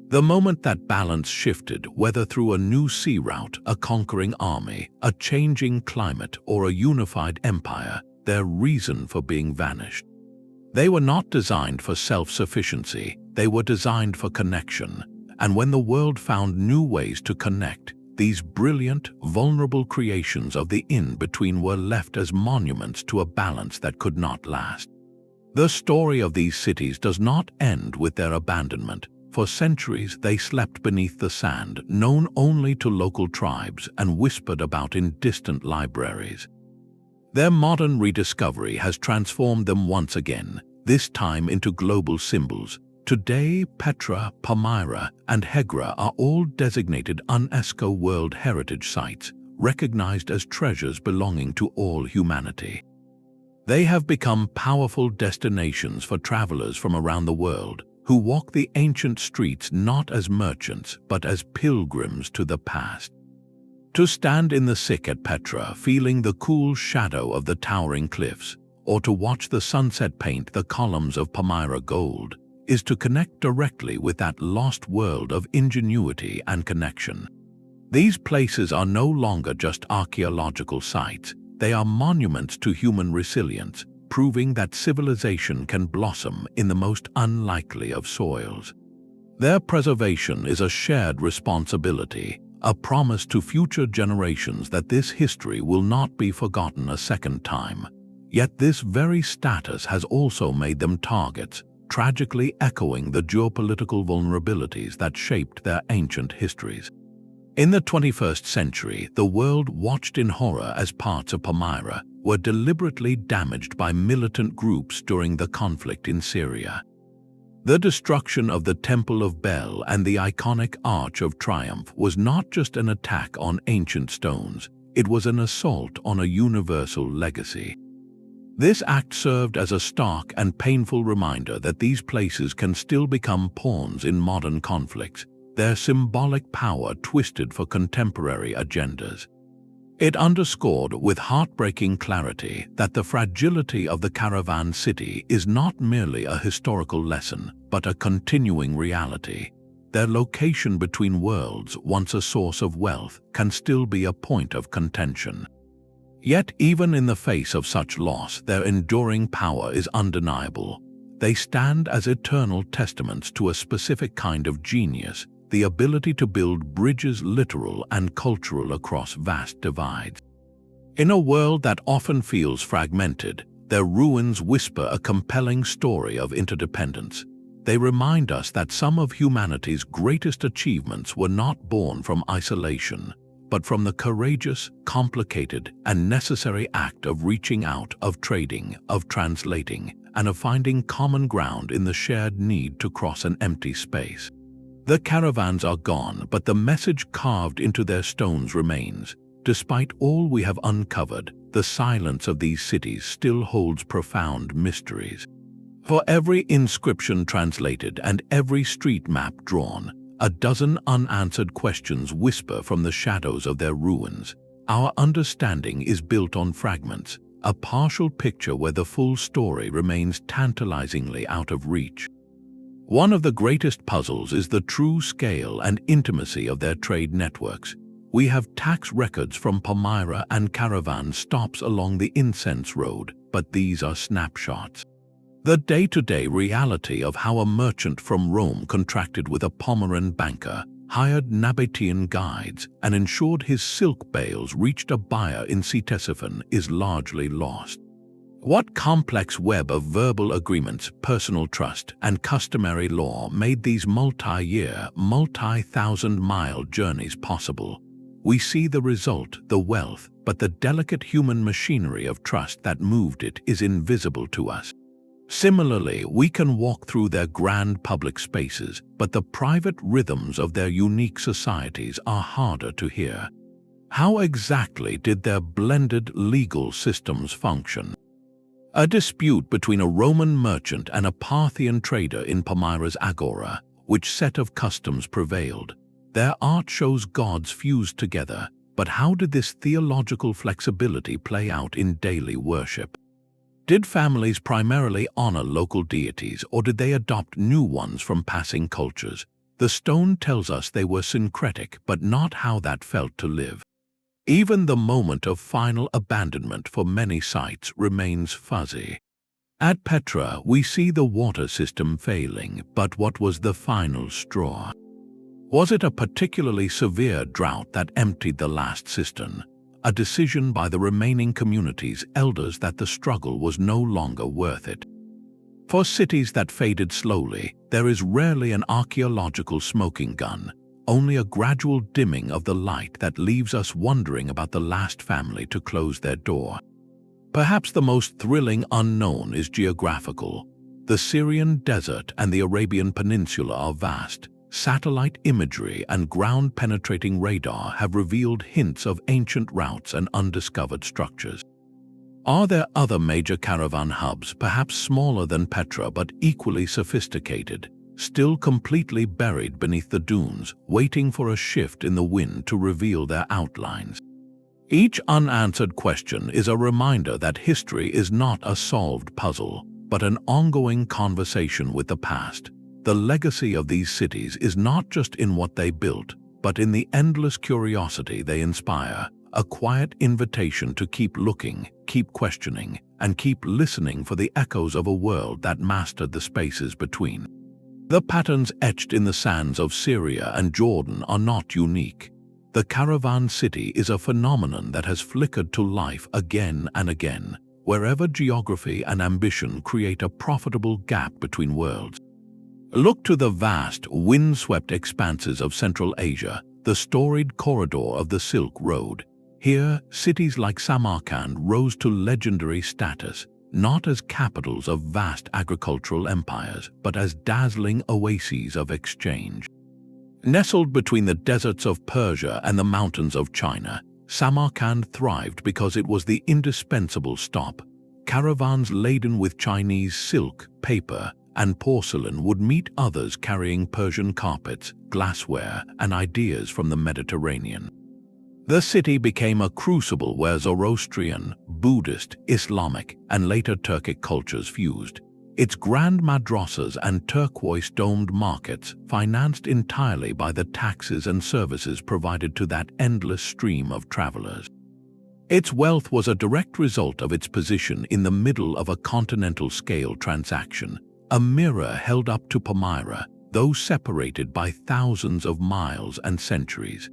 The moment that balance shifted, whether through a new sea route, a conquering army, a changing climate, or a unified empire, their reason for being vanished. They were not designed for self-sufficiency, they were designed for connection. And when the world found new ways to connect, these brilliant, vulnerable creations of the in-between were left as monuments to a balance that could not last. The story of these cities does not end with their abandonment. For centuries they slept beneath the sand, known only to local tribes and whispered about in distant libraries. Their modern rediscovery has transformed them once again, this time into global symbols. Today, Petra, Palmyra, and Hegra are all designated UNESCO World Heritage Sites, recognized as treasures belonging to all humanity. They have become powerful destinations for travelers from around the world, who walk the ancient streets not as merchants but as pilgrims to the past. To stand in the sick at Petra, feeling the cool shadow of the towering cliffs, or to watch the sunset paint the columns of Palmyra gold, is to connect directly with that lost world of ingenuity and connection. These places are no longer just archaeological sites, they are monuments to human resilience, proving that civilization can blossom in the most unlikely of soils. Their preservation is a shared responsibility, a promise to future generations that this history will not be forgotten a second time. Yet this very status has also made them targets, tragically echoing the geopolitical vulnerabilities that shaped their ancient histories. In the 21st century, the world watched in horror as parts of Palmyra were deliberately damaged by militant groups during the conflict in Syria. The destruction of the Temple of Bel and the iconic Arch of Triumph was not just an attack on ancient stones, it was an assault on a universal legacy. This act served as a stark and painful reminder that these places can still become pawns in modern conflicts, their symbolic power twisted for contemporary agendas. It underscored with heartbreaking clarity that the fragility of the caravan city is not merely a historical lesson, but a continuing reality. Their location between worlds, once a source of wealth, can still be a point of contention. Yet even in the face of such loss, their enduring power is undeniable. They stand as eternal testaments to a specific kind of genius, the ability to build bridges literal and cultural across vast divides. In a world that often feels fragmented, their ruins whisper a compelling story of interdependence. They remind us that some of humanity's greatest achievements were not born from isolation, but from the courageous, complicated, and necessary act of reaching out, of trading, of translating, and of finding common ground in the shared need to cross an empty space. The caravans are gone, but the message carved into their stones remains. Despite all we have uncovered, the silence of these cities still holds profound mysteries. For every inscription translated and every street map drawn, a dozen unanswered questions whisper from the shadows of their ruins. Our understanding is built on fragments, a partial picture where the full story remains tantalizingly out of reach. One of the greatest puzzles is the true scale and intimacy of their trade networks. We have tax records from Palmyra and caravan stops along the incense road, but these are snapshots. The day-to-day reality of how a merchant from Rome contracted with a Palmyran banker, hired Nabataean guides, and ensured his silk bales reached a buyer in Ctesiphon is largely lost. What complex web of verbal agreements, personal trust, and customary law made these multi-year, multi-thousand-mile journeys possible? We see the result, the wealth, but the delicate human machinery of trust that moved it is invisible to us. Similarly, we can walk through their grand public spaces, but the private rhythms of their unique societies are harder to hear. How exactly did their blended legal systems function? A dispute between a Roman merchant and a Parthian trader in Palmyra's agora, which set of customs prevailed. Their art shows gods fused together, but how did this theological flexibility play out in daily worship? Did families primarily honor local deities, or did they adopt new ones from passing cultures? The stone tells us they were syncretic, but not how that felt to live. Even the moment of final abandonment for many sites remains fuzzy. At Petra, we see the water system failing, but what was the final straw? Was it a particularly severe drought that emptied the last cistern? A decision by the remaining community's elders that the struggle was no longer worth it? For cities that faded slowly, there is rarely an archaeological smoking gun, only a gradual dimming of the light that leaves us wondering about the last family to close their door. Perhaps the most thrilling unknown is geographical. The Syrian Desert and the Arabian Peninsula are vast. Satellite imagery and ground-penetrating radar have revealed hints of ancient routes and undiscovered structures. Are there other major caravan hubs, perhaps smaller than Petra but equally sophisticated, still completely buried beneath the dunes, waiting for a shift in the wind to reveal their outlines? Each unanswered question is a reminder that history is not a solved puzzle, but an ongoing conversation with the past. The legacy of these cities is not just in what they built, but in the endless curiosity they inspire, a quiet invitation to keep looking, keep questioning, and keep listening for the echoes of a world that mastered the spaces between. The patterns etched in the sands of Syria and Jordan are not unique. The caravan city is a phenomenon that has flickered to life again and again, wherever geography and ambition create a profitable gap between worlds. Look to the vast, wind-swept expanses of Central Asia, the storied corridor of the Silk Road. Here, cities like Samarkand rose to legendary status, not as capitals of vast agricultural empires, but as dazzling oases of exchange. Nestled between the deserts of Persia and the mountains of China, Samarkand thrived because it was the indispensable stop. Caravans laden with Chinese silk, paper, and porcelain would meet others carrying Persian carpets, glassware, and ideas from the Mediterranean. The city became a crucible where Zoroastrian, Buddhist, Islamic, and later Turkic cultures fused. Its grand madrasas and turquoise-domed markets, financed entirely by the taxes and services provided to that endless stream of travelers. Its wealth was a direct result of its position in the middle of a continental-scale transaction, a mirror held up to Palmyra, though separated by thousands of miles and centuries.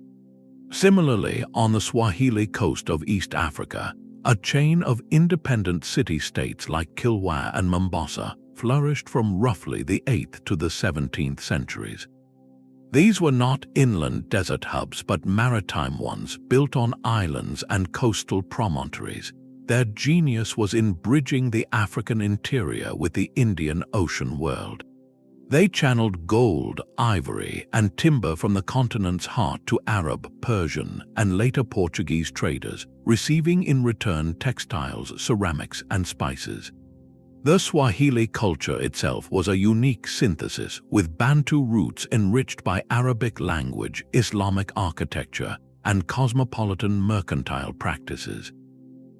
Similarly, on the Swahili coast of East Africa, a chain of independent city-states like Kilwa and Mombasa flourished from roughly the 8th to the 17th centuries. These were not inland desert hubs but maritime ones built on islands and coastal promontories. Their genius was in bridging the African interior with the Indian Ocean world. They channeled gold, ivory, and timber from the continent's heart to Arab, Persian, and later Portuguese traders, receiving in return textiles, ceramics, and spices. The Swahili culture itself was a unique synthesis, with Bantu roots enriched by Arabic language, Islamic architecture, and cosmopolitan mercantile practices.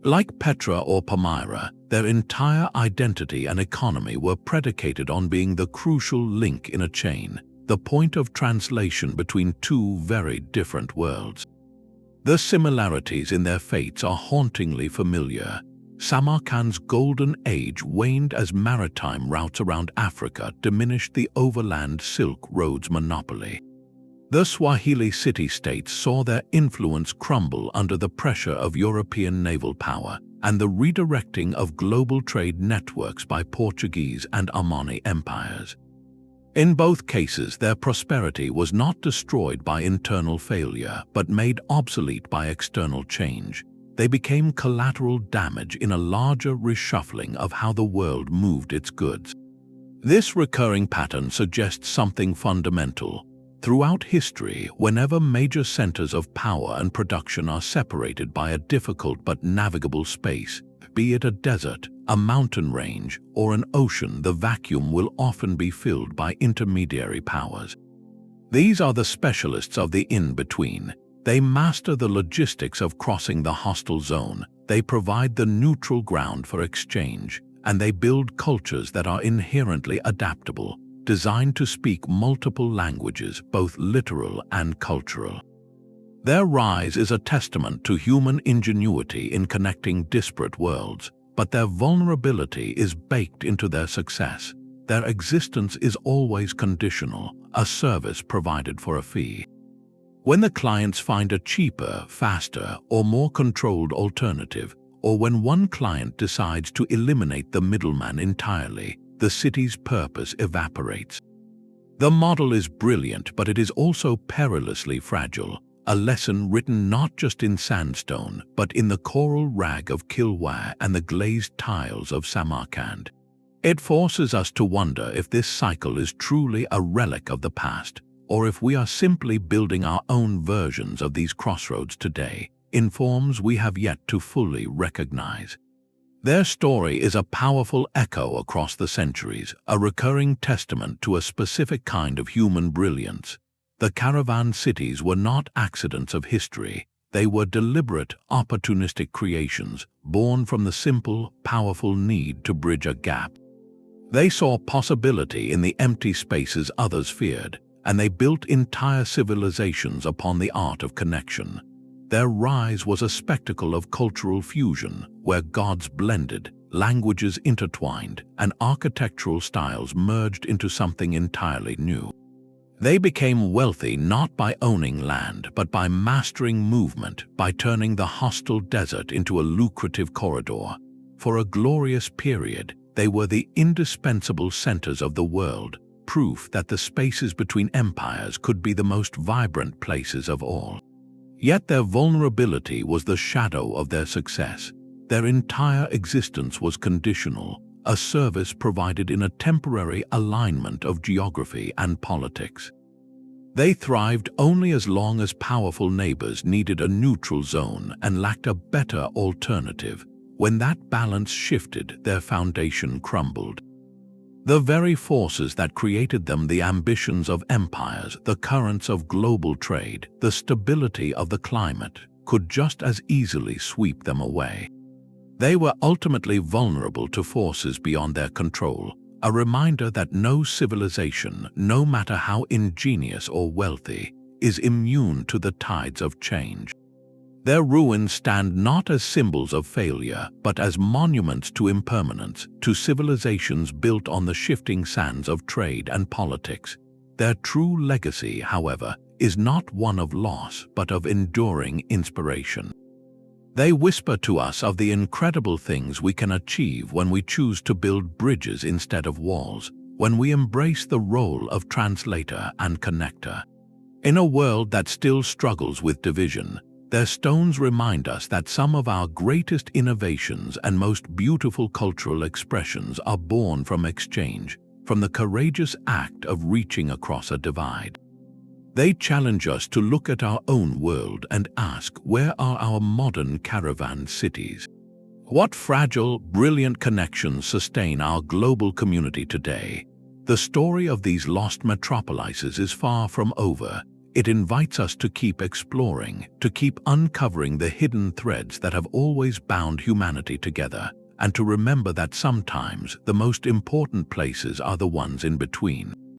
Like Petra or Palmyra, their entire identity and economy were predicated on being the crucial link in a chain, the point of translation between two very different worlds. The similarities in their fates are hauntingly familiar. Samarkand's golden age waned as maritime routes around Africa diminished the overland Silk Road's monopoly. The Swahili city-states saw their influence crumble under the pressure of European naval power and the redirecting of global trade networks by Portuguese and Omani empires. In both cases, their prosperity was not destroyed by internal failure, but made obsolete by external change. They became collateral damage in a larger reshuffling of how the world moved its goods. This recurring pattern suggests something fundamental. Throughout history, whenever major centers of power and production are separated by a difficult but navigable space, be it a desert, a mountain range, or an ocean, the vacuum will often be filled by intermediary powers. These are the specialists of the in-between. They master the logistics of crossing the hostile zone, they provide the neutral ground for exchange, and they build cultures that are inherently adaptable, designed to speak multiple languages, both literal and cultural. Their rise is a testament to human ingenuity in connecting disparate worlds, but their vulnerability is baked into their success. Their existence is always conditional, a service provided for a fee. When the clients find a cheaper, faster, or more controlled alternative, or when one client decides to eliminate the middleman entirely, the city's purpose evaporates. The model is brilliant, but it is also perilously fragile, a lesson written not just in sandstone, but in the coral rag of Kilwa and the glazed tiles of Samarkand. It forces us to wonder if this cycle is truly a relic of the past, or if we are simply building our own versions of these crossroads today, in forms we have yet to fully recognize. Their story is a powerful echo across the centuries, a recurring testament to a specific kind of human brilliance. The caravan cities were not accidents of history. They were deliberate, opportunistic creations, born from the simple, powerful need to bridge a gap. They saw possibility in the empty spaces others feared, and they built entire civilizations upon the art of connection. Their rise was a spectacle of cultural fusion, where gods blended, languages intertwined, and architectural styles merged into something entirely new. They became wealthy not by owning land, but by mastering movement, by turning the hostile desert into a lucrative corridor. For a glorious period, they were the indispensable centers of the world, proof that the spaces between empires could be the most vibrant places of all. Yet their vulnerability was the shadow of their success. Their entire existence was conditional, a service provided in a temporary alignment of geography and politics. They thrived only as long as powerful neighbors needed a neutral zone and lacked a better alternative. When that balance shifted, their foundation crumbled. The very forces that created them, the ambitions of empires, the currents of global trade, the stability of the climate, could just as easily sweep them away. They were ultimately vulnerable to forces beyond their control, a reminder that no civilization, no matter how ingenious or wealthy, is immune to the tides of change. Their ruins stand not as symbols of failure, but as monuments to impermanence, to civilizations built on the shifting sands of trade and politics. Their true legacy, however, is not one of loss, but of enduring inspiration. They whisper to us of the incredible things we can achieve when we choose to build bridges instead of walls, when we embrace the role of translator and connector. In a world that still struggles with division, their stones remind us that some of our greatest innovations and most beautiful cultural expressions are born from exchange, from the courageous act of reaching across a divide. They challenge us to look at our own world and ask, where are our modern caravan cities? What fragile, brilliant connections sustain our global community today? The story of these lost metropolises is far from over. It invites us to keep exploring, to keep uncovering the hidden threads that have always bound humanity together, and to remember that sometimes the most important places are the ones in between.